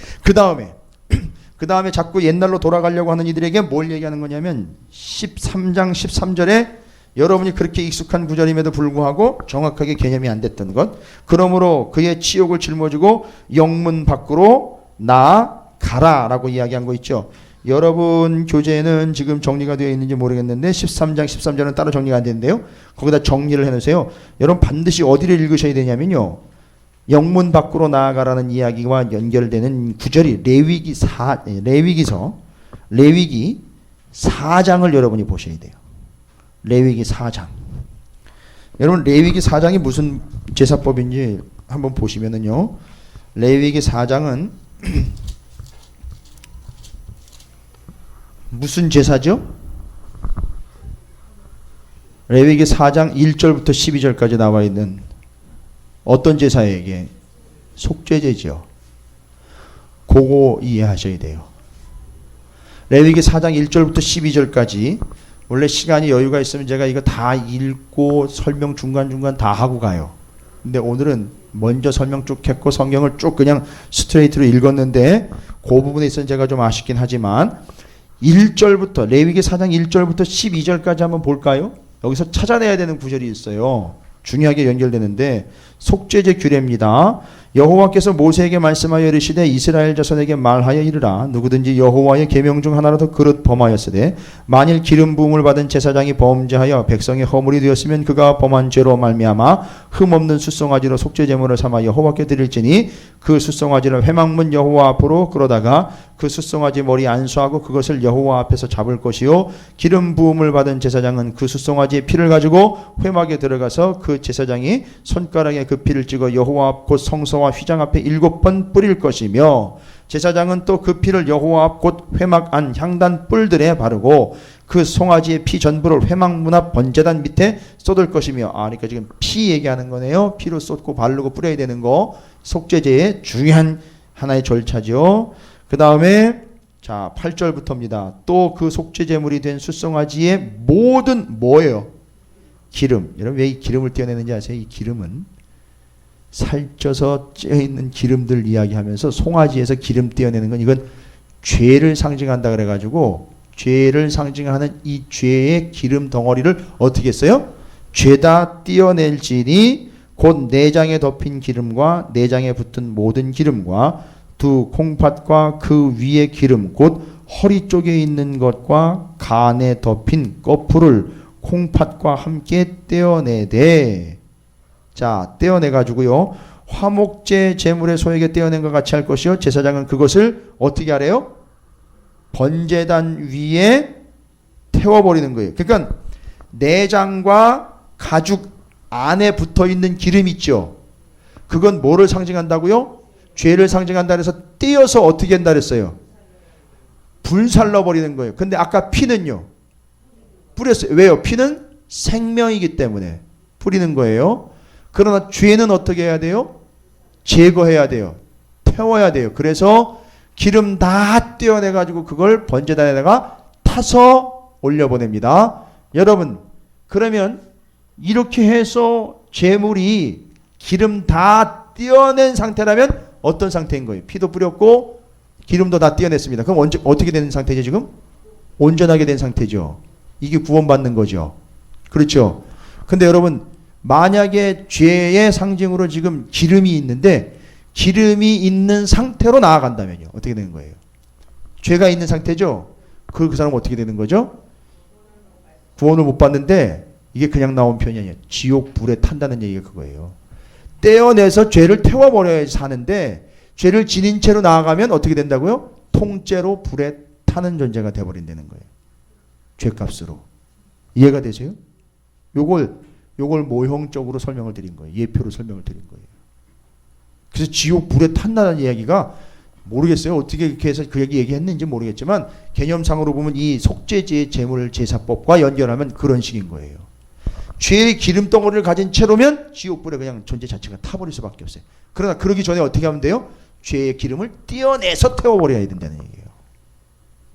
그 다음에 자꾸 옛날로 돌아가려고 하는 이들에게 뭘 얘기하는 거냐면 13장 13절에 여러분이 그렇게 익숙한 구절임에도 불구하고 정확하게 개념이 안 됐던 것. 그러므로 그의 치욕을 짊어지고 영문 밖으로 나아가라 라고 이야기한 거 있죠. 여러분 교재에는 지금 정리가 되어 있는지 모르겠는데 13장 13절은 따로 정리가 안 되는데요. 거기다 정리를 해놓으세요. 여러분 반드시 어디를 읽으셔야 되냐면요. 영문 밖으로 나아가라는 이야기와 연결되는 구절이 레위기 4장을 여러분이 보셔야 돼요. 레위기 4장. 여러분 레위기 4장이 무슨 제사법인지 한번 보시면은요. 레위기 4장은 무슨 제사죠? 레위기 4장 1절부터 12절까지 나와 있는 어떤 제사에게? 속죄제죠. 그거 이해하셔야 돼요. 레위기 4장 1절부터 12절까지 원래 시간이 여유가 있으면 제가 이거 다 읽고 설명 중간중간 다 하고 가요. 근데 오늘은 먼저 설명 쭉 했고 성경을 쭉 그냥 스트레이트로 읽었는데 그 부분에 있어서 제가 좀 아쉽긴 하지만 1절부터 레위기 4장 1절부터 12절까지 한번 볼까요? 여기서 찾아내야 되는 구절이 있어요. 중요하게 연결되는데 속죄제 규례입니다. 여호와께서 모세에게 말씀하여 이르시되 이스라엘 자손에게 말하여 이르라. 누구든지 여호와의 계명 중 하나라도 그릇 범하였으되 만일 기름 부음을 받은 제사장이 범죄하여 백성의 허물이 되었으면 그가 범한 죄로 말미암아 흠없는 숫송아지로 속죄제물을 삼아 여호와께 드릴지니 그 숫송아지를 회막문 여호와 앞으로 끌어다가 그 숫송아지 머리 안수하고 그것을 여호와 앞에서 잡을 것이요 기름 부음을 받은 제사장은 그 숫송아지의 피를 가지고 회막에 들어가서 그 제사장이 손가락에 그 피를 찍어 여호와 앞 곧 성소와 휘장 앞에 7번 뿌릴 것이며 제사장은 또 그 피를 여호와 앞 곧 회막 안 향단 뿔들에 바르고 그 송아지의 피 전부를 회막 문 앞 번제단 밑에 쏟을 것이며 그러니까 지금 피 얘기하는 거네요. 피로 쏟고 바르고 뿌려야 되는 거 속죄제의 중요한 하나의 절차죠. 그 다음에 자 8절부터입니다. 또 그 속죄제물이 된 숫송아지의 모든 뭐예요? 기름. 여러분 왜 이 기름을 떼어내는지 아세요? 이 기름은 살쪄서 쪄있는 기름들 이야기하면서 송아지에서 기름 떼어내는 건 이건 죄를 상징한다 그래가지고 죄를 상징하는 이 죄의 기름 덩어리를 어떻게 했어요? 죄다 떼어낼지니 곧 내장에 덮인 기름과 내장에 붙은 모든 기름과 두 콩팥과 그 위의 기름 곧 허리 쪽에 있는 것과 간에 덮인 거풀을 콩팥과 함께 떼어내되 자 떼어내가지고요 화목제 제물의 소에게 떼어낸 것 같이 할 것이요 제사장은 그것을 어떻게 하래요? 번제단 위에 태워버리는 거예요. 그러니까 내장과 가죽 안에 붙어있는 기름 있죠. 그건 뭐를 상징한다고요? 죄를 상징한다 그래서 떼어서 어떻게 한다 그랬어요? 불살라 버리는 거예요. 근데 아까 피는요? 뿌렸어요. 왜요? 피는 생명이기 때문에 뿌리는 거예요. 그러나 죄는 어떻게 해야 돼요? 제거해야 돼요. 태워야 돼요. 그래서 기름 다 떼어내가지고 그걸 번제단에다가 타서 올려보냅니다. 여러분 그러면 이렇게 해서 제물이 기름 다 떼어낸 상태라면 어떤 상태인 거예요? 피도 뿌렸고 기름도 다 떼어냈습니다. 그럼 어떻게 되는 상태죠 지금? 온전하게 된 상태죠. 이게 구원받는 거죠. 그렇죠. 근데 여러분 만약에 죄의 상징으로 지금 기름이 있는데 기름이 있는 상태로 나아간다면요. 어떻게 되는 거예요? 죄가 있는 상태죠. 그 사람은 어떻게 되는 거죠? 구원을 못 받는데 이게 그냥 나온 편이 아니에요. 지옥 불에 탄다는 얘기가 그거예요. 떼어내서 죄를 태워버려야 사는데 죄를 지닌 채로 나아가면 어떻게 된다고요? 통째로 불에 타는 존재가 돼버린다는 거예요. 죄값으로. 이해가 되세요? 요걸 모형적으로 설명을 드린 거예요. 예표로 설명을 드린 거예요. 그래서 지옥 불에 탄다는 이야기가 모르겠어요. 어떻게 이렇게 해서 그 얘기했는지 모르겠지만 개념상으로 보면 이 속죄제 제물 제사법과 연결하면 그런 식인 거예요. 죄의 기름덩어리를 가진 채로면 지옥불에 그냥 존재 자체가 타버릴 수밖에 없어요. 그러나 그러기 전에 어떻게 하면 돼요? 죄의 기름을 떼어내서 태워버려야 된다는 얘기예요.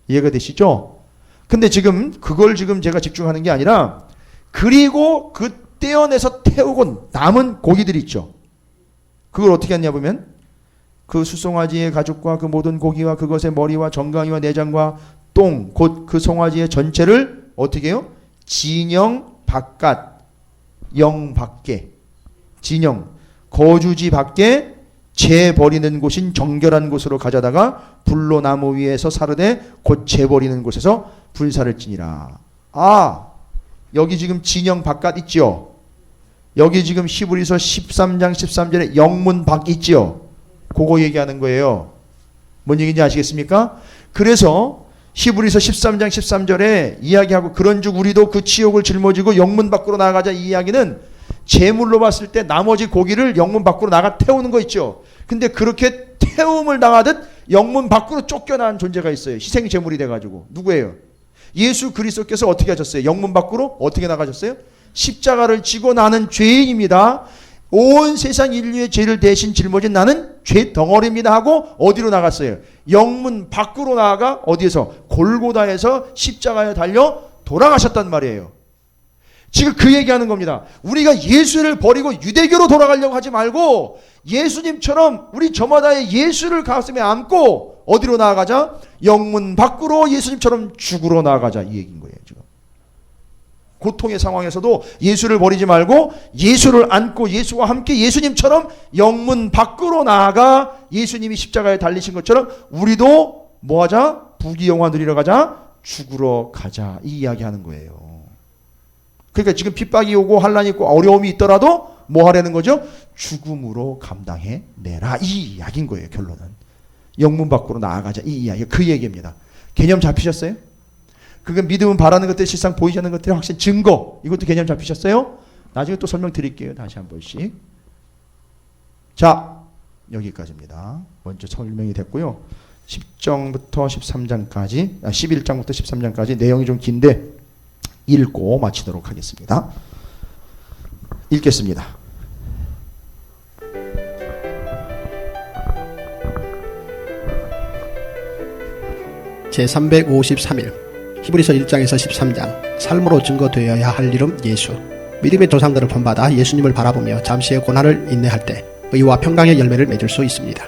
이해가 되시죠? 근데 지금 그걸 지금 제가 집중하는 게 아니라 그리고 그 떼어내서 태우고 남은 고기들 있죠. 그걸 어떻게 했냐 보면 그 숫송아지의 가죽과 그 모든 고기와 그것의 머리와 정강이와 내장과 똥 곧 그 송아지의 전체를 어떻게 해요? 진영 바깥 영 밖에 진영 거주지 밖에 재 버리는 곳인 정결한 곳으로 가져다가 불로 나무 위에서 사르되 곧 재 버리는 곳에서 불사를 지니라. 여기 지금 진영 바깥 있죠. 여기 지금 히브리서 13장 13절에 영문 밖 있죠. 그거 얘기하는 거예요. 뭔 얘기인지 아시겠습니까? 그래서 히브리서 13장 13절에 이야기하고 그런즉 우리도 그 치욕을 짊어지고 영문 밖으로 나가자 이 이야기는 제물로 봤을 때 나머지 고기를 영문 밖으로 나가 태우는 거 있죠. 근데 그렇게 태움을 당하듯 영문 밖으로 쫓겨난 존재가 있어요. 희생 제물이 돼가지고. 누구예요? 예수 그리스도께서 어떻게 하셨어요? 영문 밖으로 어떻게 나가셨어요? 십자가를 지고 나는 죄인입니다. 온 세상 인류의 죄를 대신 짊어진 나는 죄 덩어리입니다 하고 어디로 나갔어요? 영문 밖으로 나아가 어디에서? 골고다에서 십자가에 달려 돌아가셨단 말이에요. 지금 그 얘기하는 겁니다. 우리가 예수를 버리고 유대교로 돌아가려고 하지 말고 예수님처럼 우리 저마다의 예수를 가슴에 안고 어디로 나아가자? 영문 밖으로 예수님처럼 죽으러 나아가자, 이 얘기인 거예요. 지금 고통의 상황에서도 예수를 버리지 말고 예수를 안고 예수와 함께 예수님처럼 영문 밖으로 나아가 예수님이 십자가에 달리신 것처럼 우리도 뭐하자? 부귀영화 누리러 가자, 죽으러 가자, 이 이야기 하는 거예요. 그러니까 지금 핍박이 오고 환란이 있고 어려움이 있더라도 뭐 하라는 거죠? 죽음으로 감당해내라, 이 이야기인 거예요. 결론은 영문 밖으로 나아가자, 이 이야기, 그 얘기입니다. 개념 잡히셨어요? 그건 믿음은 바라는 것들, 실상 보이지 않는 것들의 확신, 증거, 이것도 개념 잡히셨어요? 나중에 또 설명드릴게요. 다시 한 번씩. 자, 여기까지입니다. 먼저 설명이 됐고요. 10장부터 13장까지 11장부터 13장까지 내용이 좀 긴데 읽고 마치도록 하겠습니다. 읽겠습니다. 제353일 히브리서 1장에서 13장 삶으로 증거되어야 할 이름 예수. 믿음의 조상들을 본받아 예수님을 바라보며 잠시의 고난을 인내할 때 의와 평강의 열매를 맺을 수 있습니다.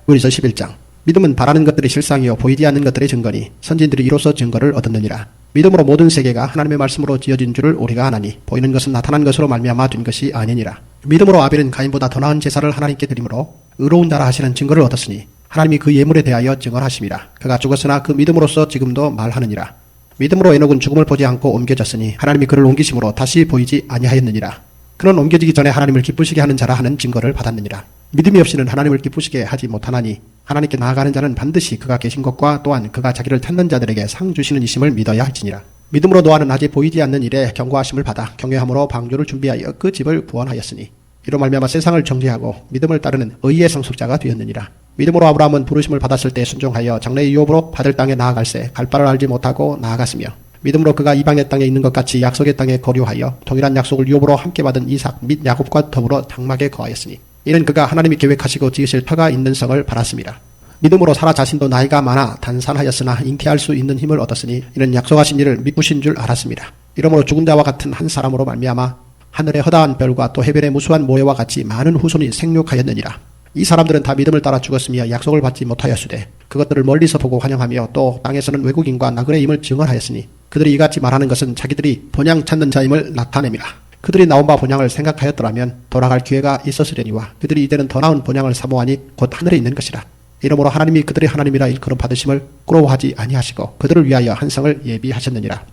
히브리서 11장 믿음은 바라는 것들의 실상이요 보이지 않는 것들의 증거니 선진들이 이로써 증거를 얻었느니라. 믿음으로 모든 세계가 하나님의 말씀으로 지어진 줄을 우리가 아나니 보이는 것은 나타난 것으로 말미암아 된 것이 아니니라. 믿음으로 아벨은 가인보다 더 나은 제사를 하나님께 드림으로 의로운 자라 하시는 증거를 얻었으니 하나님이 그 예물에 대하여 증언하심이라. 그가 죽었으나 그 믿음으로써 지금도 말하느니라. 믿음으로 에녹은 죽음을 보지 않고 옮겨졌으니 하나님이 그를 옮기심으로 다시 보이지 아니하였느니라. 그는 옮겨지기 전에 하나님을 기쁘시게 하는 자라 하는 증거를 받았느니라. 믿음이 없이는 하나님을 기쁘시게 하지 못하나니 하나님께 나아가는 자는 반드시 그가 계신 것과 또한 그가 자기를 찾는 자들에게 상 주시는 이심을 믿어야 할지니라. 믿음으로 노아는 아직 보이지 않는 일에 경고하심을 받아 경외함으로 방주를 준비하여 그 집을 구원하였으니 이로 말미암아 세상을 정죄하고 믿음을 따르는 의의 상속자가 되었느니라. 믿음으로 아브라함은 부르심을 받았을 때 순종하여 장래의 유업으로 받을 땅에 나아갈새 갈 바를 알지 못하고 나아갔으며 믿음으로 그가 이방의 땅에 있는 것 같이 약속의 땅에 거류하여 동일한 약속을 유업으로 함께 받은 이삭 및 야곱과 더불어 장막에 거하였으니 이는 그가 하나님이 계획하시고 지으실 터가 있는 성을 바랐습니다. 믿음으로 사라 자신도 나이가 많아 단산하였으나 잉태할 수 있는 힘을 얻었으니 이는 약속하신 일을 믿으신 줄 알았습니다. 이러므로 죽은 자와 같은 한 사람으로 말미암아 하늘의 허다한 별과 또 해변의 무수한 모래와 같이 많은 후손이 생육하였느니라. 이 사람들은 다 믿음을 따라 죽었으며 약속을 받지 못하였으되 그것들을 멀리서 보고 환영하며 또 땅에서는 외국인과 나그네의 임을 증언하였으니 그들이 이같이 말하는 것은 자기들이 본향 찾는 자임을 나타냅니다. 그들이 나온 바 본향을 생각하였더라면 돌아갈 기회가 있었으려니와 그들이 이제는 더 나은 본향을 사모하니 곧 하늘에 있는 것이라. 이러므로 하나님이 그들의 하나님이라 일컬음 받으심을 부러워하지 아니하시고 그들을 위하여 한 성을 예비하셨느니라.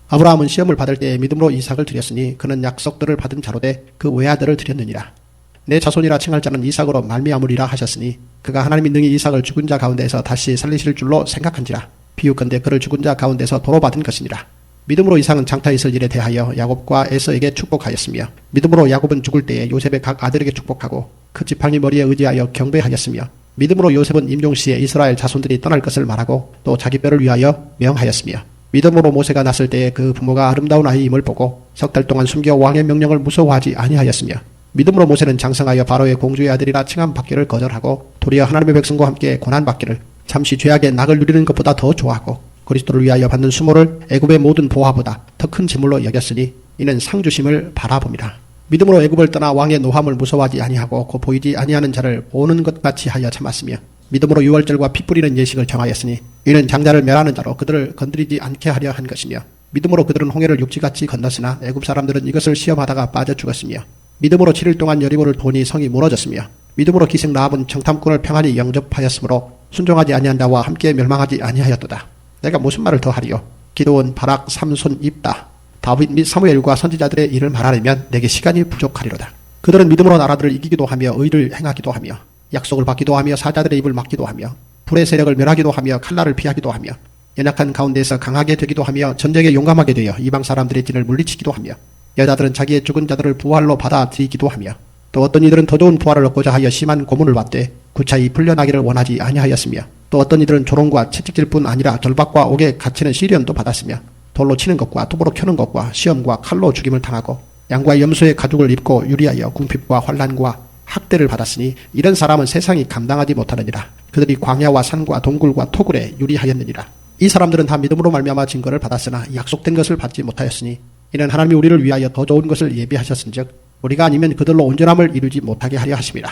아브라함은 시험을 받을 때에 믿음으로 이삭을 드렸으니 그는 약속들을 받은 자로되 그 외아들을 드렸느니라. 내 자손이라 칭할 자는 이삭으로 말미암으리라 하셨으니 그가 하나님이 능히 이삭을 죽은 자 가운데서 다시 살리실 줄로 생각한지라. 비유컨대 그를 죽은 자 가운데서 도로 받은 것이니라. 믿음으로 이삭은 장차 있을 일에 대하여 야곱과 에서에게 축복하였으며 믿음으로 야곱은 죽을 때에 요셉의 각 아들에게 축복하고 그 지팡이 머리에 의지하여 경배하였으며 믿음으로 요셉은 임종시에 이스라엘 자손들이 떠날 것을 말하고 또 자기 뼈를 위하여 명하였으며 믿음으로 모세가 났을 때에 그 부모가 아름다운 아이임을 보고 석 달 동안 숨겨 왕의 명령을 무서워하지 아니하였으며 믿음으로 모세는 장성하여 바로의 공주의 아들이라 칭함 받기를 거절하고 도리어 하나님의 백성과 함께 고난 받기를 잠시 죄악의 낙을 누리는 것보다 더 좋아하고 그리스도를 위하여 받는 수모를 애굽의 모든 보화보다 더 큰 짐물로 여겼으니 이는 상주심을 바라봅니다. 믿음으로 애굽을 떠나 왕의 노함을 무서워하지 아니하고 곧 보이지 아니하는 자를 보는 것 같이 하여 참았으며 믿음으로 유월절과 피 뿌리는 예식을 정하였으니 이는 장자를 멸하는 자로 그들을 건드리지 않게 하려 한 것이며 믿음으로 그들은 홍해를 육지같이 건넜으나 애굽 사람들은 이것을 시험하다가 빠져 죽었으며 믿음으로 7일 동안 여리고를 보니 성이 무너졌으며 믿음으로 기생 라합은 청탐꾼을 평안히 영접하였으므로 순종하지 아니한 자와 함께 멸망하지 아니하였도다. 내가 무슨 말을 더 하리요? 기드온, 바락, 삼손, 입다, 다윗 및 사무엘과 선지자들의 일을 말하려면 내게 시간이 부족하리로다. 그들은 믿음으로 나라들을 이기기도 하며 의를 행하기도 하며 약속을 받기도 하며 사자들의 입을 막기도 하며 불의 세력을 멸하기도 하며 칼날을 피하기도 하며 연약한 가운데서 강하게 되기도 하며 전쟁에 용감하게 되어 이방 사람들의 진을 물리치기도 하며 여자들은 자기의 죽은 자들을 부활로 받아들이기도 하며 또 어떤 이들은 더 좋은 부활을 얻고자 하여 심한 고문을 받되 구차히 풀려나기를 원하지 아니하였으며 또 어떤 이들은 조롱과 채찍질뿐 아니라 절박과 옥에 갇히는 시련도 받았으며 돌로 치는 것과 톱으로 켜는 것과 시험과 칼로 죽임을 당하고 양과 염소의 가죽을 입고 유리하여 궁핍과 환난과 학대를 받았으니 이런 사람은 세상이 감당하지 못하느니라. 그들이 광야와 산과 동굴과 토굴에 유리하였느니라. 이 사람들은 다 믿음으로 말미암아 증거를 받았으나 약속된 것을 받지 못하였으니 이는 하나님이 우리를 위하여 더 좋은 것을 예비하셨은즉 우리가 아니면 그들로 온전함을 이루지 못하게 하려 하심이라.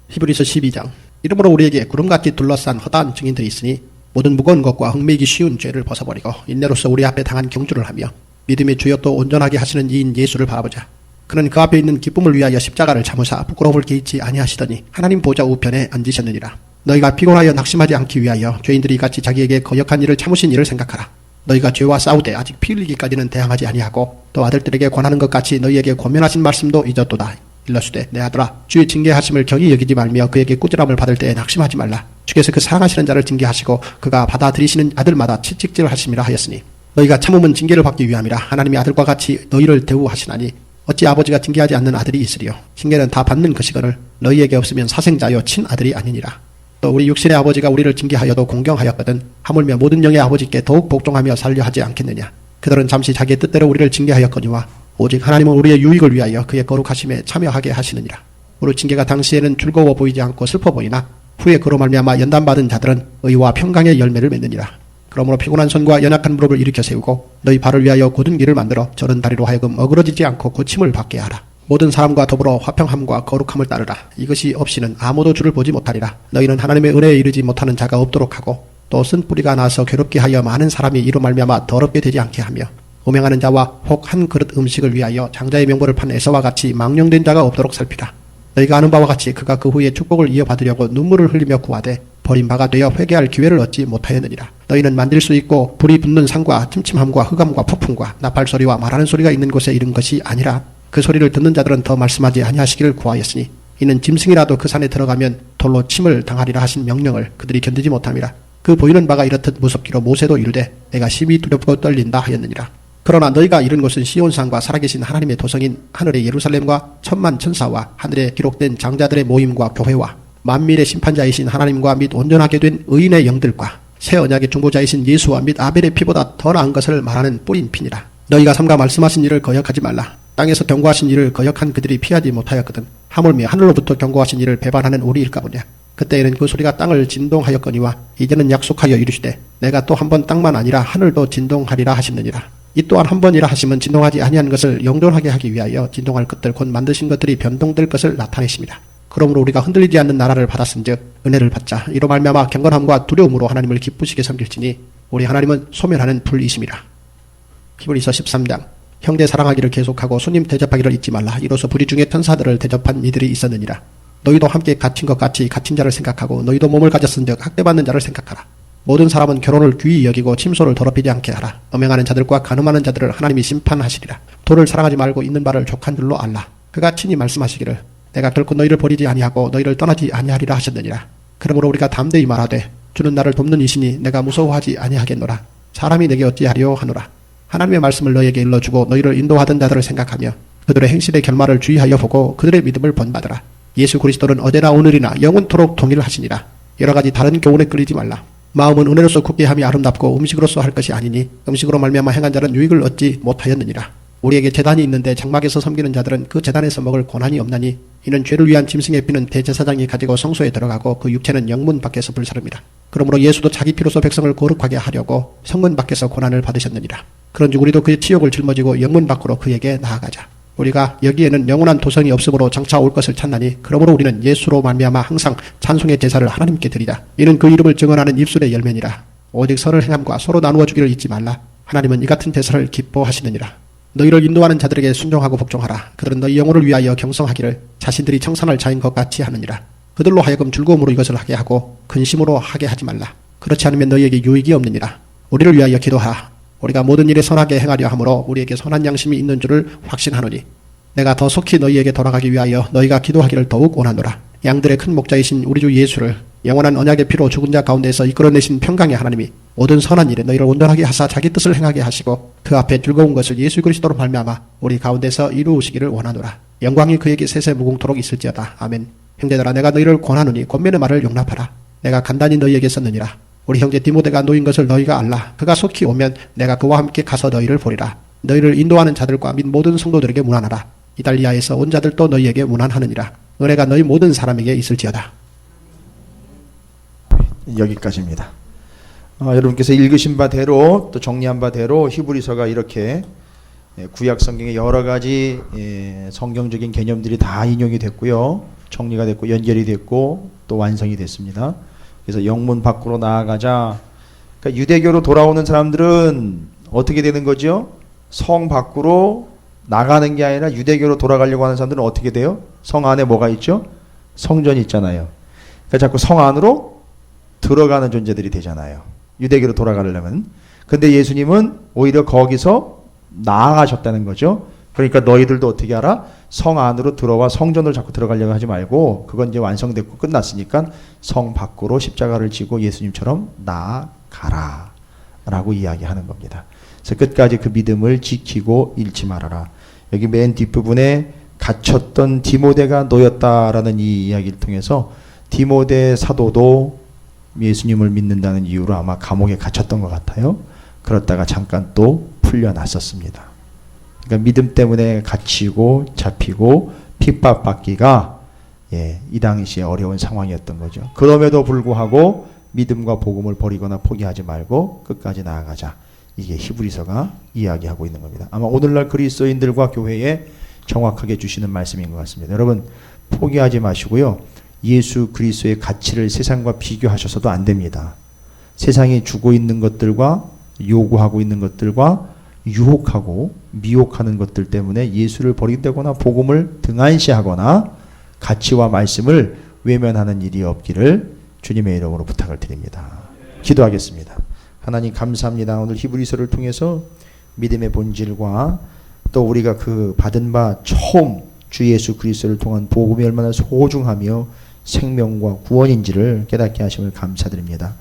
히브리서 12장. 이러므로 우리에게 구름같이 둘러싼 허다한 증인들이 있으니 모든 무거운 것과 얽매이기 쉬운 죄를 벗어버리고 인내로서 우리 앞에 당한 경주를 하며 믿음의 주여 또 온전하게 하시는 이인 예수를 바라보자. 그는 그 앞에 있는 기쁨을 위하여 십자가를 참으사 부끄러움을 개의치 아니하시더니 하나님 보좌 우편에 앉으셨느니라. 너희가 피곤하여 낙심하지 않기 위하여 죄인들이 같이 자기에게 거역한 일을 참으신 일을 생각하라. 너희가 죄와 싸우되 아직 피 흘리기까지는 대항하지 아니하고 또 아들들에게 권하는 것 같이 너희에게 권면하신 말씀도 잊었도다. 일러주되 내 아들아 주의 징계하심을 경히 여기지 말며 그에게 꾸지람을 받을 때에 낙심하지 말라. 주께서 그 사랑하시는 자를 징계하시고 그가 받아들이시는 아들마다 채찍질하심이라 하였으니 너희가 참음은 징계를 받기 위함이라. 하나님이 아들과 같이 너희를 대우하시나니 어찌 아버지가 징계하지 않는 아들이 있으리요. 징계는 다 받는 것이거늘 너희에게 없으면 사생자여 친아들이 아니니라. 또 우리 육신의 아버지가 우리를 징계하여도 공경하였거든 하물며 모든 영의 아버지께 더욱 복종하며 살려 하지 않겠느냐. 그들은 잠시 자기의 뜻대로 우리를 징계하였거니와 오직 하나님은 우리의 유익을 위하여 그의 거룩하심에 참여하게 하시느니라. 우리 징계가 당시에는 즐거워 보이지 않고 슬퍼 보이나 후에 그로 말미암아 연단받은 자들은 의와 평강의 열매를 맺느니라. 그러므로 피곤한 손과 연약한 무릎을 일으켜 세우고 너희 발을 위하여 곧은 길을 만들어 저른 다리로 하여금 어그러지지 않고 고침을 받게 하라. 모든 사람과 더불어 화평함과 거룩함을 따르라. 이것이 없이는 아무도 주를 보지 못하리라. 너희는 하나님의 은혜에 이르지 못하는 자가 없도록 하고 또 쓴 뿌리가 나서 괴롭게 하여 많은 사람이 이로 말미암아 더럽게 되지 않게 하며 음행하는 자와 혹 한 그릇 음식을 위하여 장자의 명분을 판 에서와 같이 망령된 자가 없도록 살피라. 너희가 아는 바와 같이 그가 그 후에 축복을 이어받으려고 눈물을 흘리며 구하되 버린 바가 되어 회개할 기회를 얻지 못하였느니라. 너희는 만질 수 있고 불이 붙는 산과 침침함과 흑암과 폭풍과 나팔 소리와 말하는 소리가 있는 곳에 이른 것이 아니라 그 소리를 듣는 자들은 더 말씀하지 아니하시기를 구하였으니 이는 짐승이라도 그 산에 들어가면 돌로 침을 당하리라 하신 명령을 그들이 견디지 못함이라. 그 보이는 바가 이렇듯 무섭기로 모세도 이르되 내가 심히 두렵고 떨린다 하였느니라. 그러나 너희가 이른 곳은 시온산과 살아계신 하나님의 도성인 하늘의 예루살렘과 천만 천사와 하늘에 기록된 장자들의 모임과 교회와 만민의 심판자이신 하나님과 및 온전하게 된 의인의 영들과 새 언약의 중보자이신 예수와 및 아벨의 피보다 더 나은 것을 말하는 뿌린 피니라. 너희가 삼가 말씀하신 일을 거역하지 말라. 땅에서 경고하신 일을 거역한 그들이 피하지 못하였거든 하물며 하늘로부터 경고하신 일을 배반하는 우리일까 보냐. 그때에는 그 소리가 땅을 진동하였거니와 이제는 약속하여 이르시되 내가 또 한 번 땅만 아니라 하늘도 진동하리라 하시느니라. 이 또한 한 번이라 하시면 진동하지 아니한 것을 영존하게 하기 위하여 진동할 것들 곧 만드신 것들이 변동될 것을 나타내십니다. 그러므로 우리가 흔들리지 않는 나라를 받았은즉 은혜를 받자. 이로 말미암아 경건함과 두려움으로 하나님을 기쁘시게 섬길지니 우리 하나님은 소멸하는 불이심이라. 히브리서 13장. 형제 사랑하기를 계속하고 손님 대접하기를 잊지 말라. 이로써 불의 중에 천사들을 대접한 이들이 있었느니라. 너희도 함께 갇힌 것 같이 갇힌 자를 생각하고 너희도 몸을 가졌은즉 학대받는 자를 생각하라. 모든 사람은 결혼을 귀히 여기고 침소를 더럽히지 않게 하라. 음행하는 자들과 간음하는 자들을 하나님이 심판하시리라. 돈을 사랑하지 말고 있는 바를 족한 줄로 알라. 그가 친히 말씀하시기를 내가 결코 너희를 버리지 아니하고 너희를 떠나지 아니하리라 하셨느니라. 그러므로 우리가 담대히 말하되 주는 나를 돕는 이시니 내가 무서워하지 아니하겠노라. 사람이 내게 어찌하리요 하노라. 하나님의 말씀을 너희에게 일러주고 너희를 인도하던 자들을 생각하며 그들의 행실의 결말을 주의하여 보고 그들의 믿음을 본받으라. 예수 그리스도는 어제나 오늘이나 영원토록 동일하시니라. 여러 가지 다른 교훈에 끌리지 말라. 마음은 은혜로서 굳게 함이 아름답고 음식으로서 할 것이 아니니 음식으로 말미암아 행한 자는 유익을 얻지 못하였느니라. 우리에게 제단이 있는데 장막에서 섬기는 자들은 그 제단에서 먹을 권한이 없나니 이는 죄를 위한 짐승의 피는 대제사장이 가지고 성소에 들어가고 그 육체는 영문 밖에서 불사릅니다. 그러므로 예수도 자기 피로서 백성을 거룩하게 하려고 성문 밖에서 고난을 받으셨느니라. 그런즉 우리도 그의 치욕을 짊어지고 영문 밖으로 그에게 나아가자. 우리가 여기에는 영원한 도성이 없으므로 장차 올 것을 찾나니 그러므로 우리는 예수로 말미암아 항상 찬송의 제사를 하나님께 드리자. 이는 그 이름을 증언하는 입술의 열매니라. 오직 선을 행함과 서로 나누어 주기를 잊지 말라. 하나님은 이 같은 제사를 기뻐하시느니라. 너희를 인도하는 자들에게 순종하고 복종하라. 그들은 너희 영혼을 위하여 경성하기를 자신들이 청산할 자인 것 같이 하느니라. 그들로 하여금 즐거움으로 이것을 하게 하고 근심으로 하게 하지 말라. 그렇지 않으면 너희에게 유익이 없느니라. 우리를 위하여 기도하라. 우리가 모든 일에 선하게 행하려 하므로 우리에게 선한 양심이 있는 줄을 확신하노니 내가 더 속히 너희에게 돌아가기 위하여 너희가 기도하기를 더욱 원하노라. 양들의 큰 목자이신 우리 주 예수를 영원한 언약의 피로 죽은 자 가운데서 이끌어내신 평강의 하나님이 모든 선한 일에 너희를 온전하게 하사 자기 뜻을 행하게 하시고 그 앞에 즐거운 것을 예수 그리스도로 말미암아 우리 가운데서 이루시기를 원하노라. 영광이 그에게 세세 무궁토록 있을지어다. 아멘. 형제들아 내가 너희를 권하노니 권면의 말을 용납하라. 내가 간단히 너희에게 썼느니라. 우리 형제 디모데가 놓인 것을 너희가 알라. 그가 속히 오면 내가 그와 함께 가서 너희를 보리라. 너희를 인도하는 자들과 및 모든 성도들에게 문안하라. 이달리아에서 온 자들도 너희에게 문안하느니라. 은혜가 너희 모든 사람에게 있을지어다. 여기까지입니다. 여러분께서 읽으신 바대로 또 정리한 바대로 히브리서가 이렇게 구약 성경에 여러 가지 성경적인 개념들이 다 인용이 됐고요. 정리가 됐고 연결이 됐고 또 완성이 됐습니다. 그래서 영문 밖으로 나아가자. 그러니까 유대교로 돌아오는 사람들은 어떻게 되는 거죠? 성 밖으로 나가는 게 아니라 유대교로 돌아가려고 하는 사람들은 어떻게 돼요? 성 안에 뭐가 있죠? 성전이 있잖아요. 그러니까 자꾸 성 안으로 들어가는 존재들이 되잖아요. 유대교로 돌아가려면. 근데 예수님은 오히려 거기서 나아가셨다는 거죠. 그러니까 너희들도 어떻게 하라? 성 안으로 들어와 성전을 자꾸 들어가려고 하지 말고 그건 이제 완성됐고 끝났으니까 성 밖으로 십자가를 지고 예수님처럼 나아가라 라고 이야기하는 겁니다. 그래서 끝까지 그 믿음을 지키고 잃지 말아라. 여기 맨 뒷부분에 갇혔던 디모데가 놓였다라는 이 이야기를 통해서 디모데 사도도 예수님을 믿는다는 이유로 아마 감옥에 갇혔던 것 같아요. 그렇다가 잠깐 또 풀려났었습니다. 그러니까 믿음 때문에 갇히고 잡히고 핍박받기가 이 당시에 어려운 상황이었던 거죠. 그럼에도 불구하고 믿음과 복음을 버리거나 포기하지 말고 끝까지 나아가자. 이게 히브리서가 이야기하고 있는 겁니다. 아마 오늘날 그리스도인들과 교회에 정확하게 주시는 말씀인 것 같습니다. 여러분 포기하지 마시고요. 예수 그리스도의 가치를 세상과 비교하셔서도 안 됩니다. 세상이 주고 있는 것들과 요구하고 있는 것들과 유혹하고 미혹하는 것들 때문에 예수를 버린다거나 복음을 등한시하거나 가치와 말씀을 외면하는 일이 없기를 주님의 이름으로 부탁을 드립니다. 기도하겠습니다. 하나님 감사합니다. 오늘 히브리서를 통해서 믿음의 본질과 또 우리가 그 받은 바 처음 주 예수 그리스도를 통한 복음이 얼마나 소중하며 생명과 구원인지를 깨닫게 하심을 감사드립니다.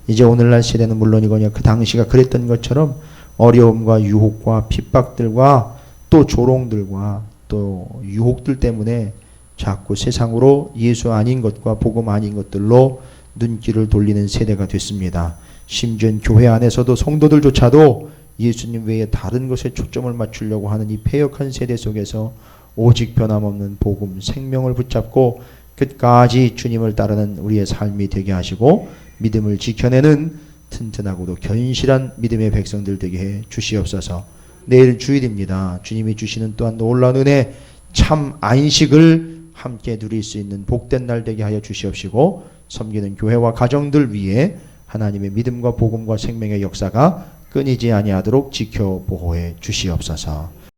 이제 오늘날 시대는 물론이거니와 그 당시가 그랬던 것처럼 어려움과 유혹과 핍박들과 또 조롱들과 또 유혹들 때문에 자꾸 세상으로 예수 아닌 것과 복음 아닌 것들로 눈길을 돌리는 세대가 됐습니다. 심지어 교회 안에서도 성도들조차도 예수님 외에 다른 것에 초점을 맞추려고 하는 이 패역한 세대 속에서 오직 변함없는 복음 생명을 붙잡고 끝까지 주님을 따르는 우리의 삶이 되게 하시고 믿음을 지켜내는 튼튼하고도 견실한 믿음의 백성들 되게 해 주시옵소서. 내일 주일입니다. 주님이 주시는 또한 놀라운 은혜 참 안식을 함께 누릴 수 있는 복된 날 되게 하여 주시옵시고 섬기는 교회와 가정들 위해 하나님의 믿음과 복음과 생명의 역사가 끊이지 아니하도록 지켜 보호해 주시옵소서.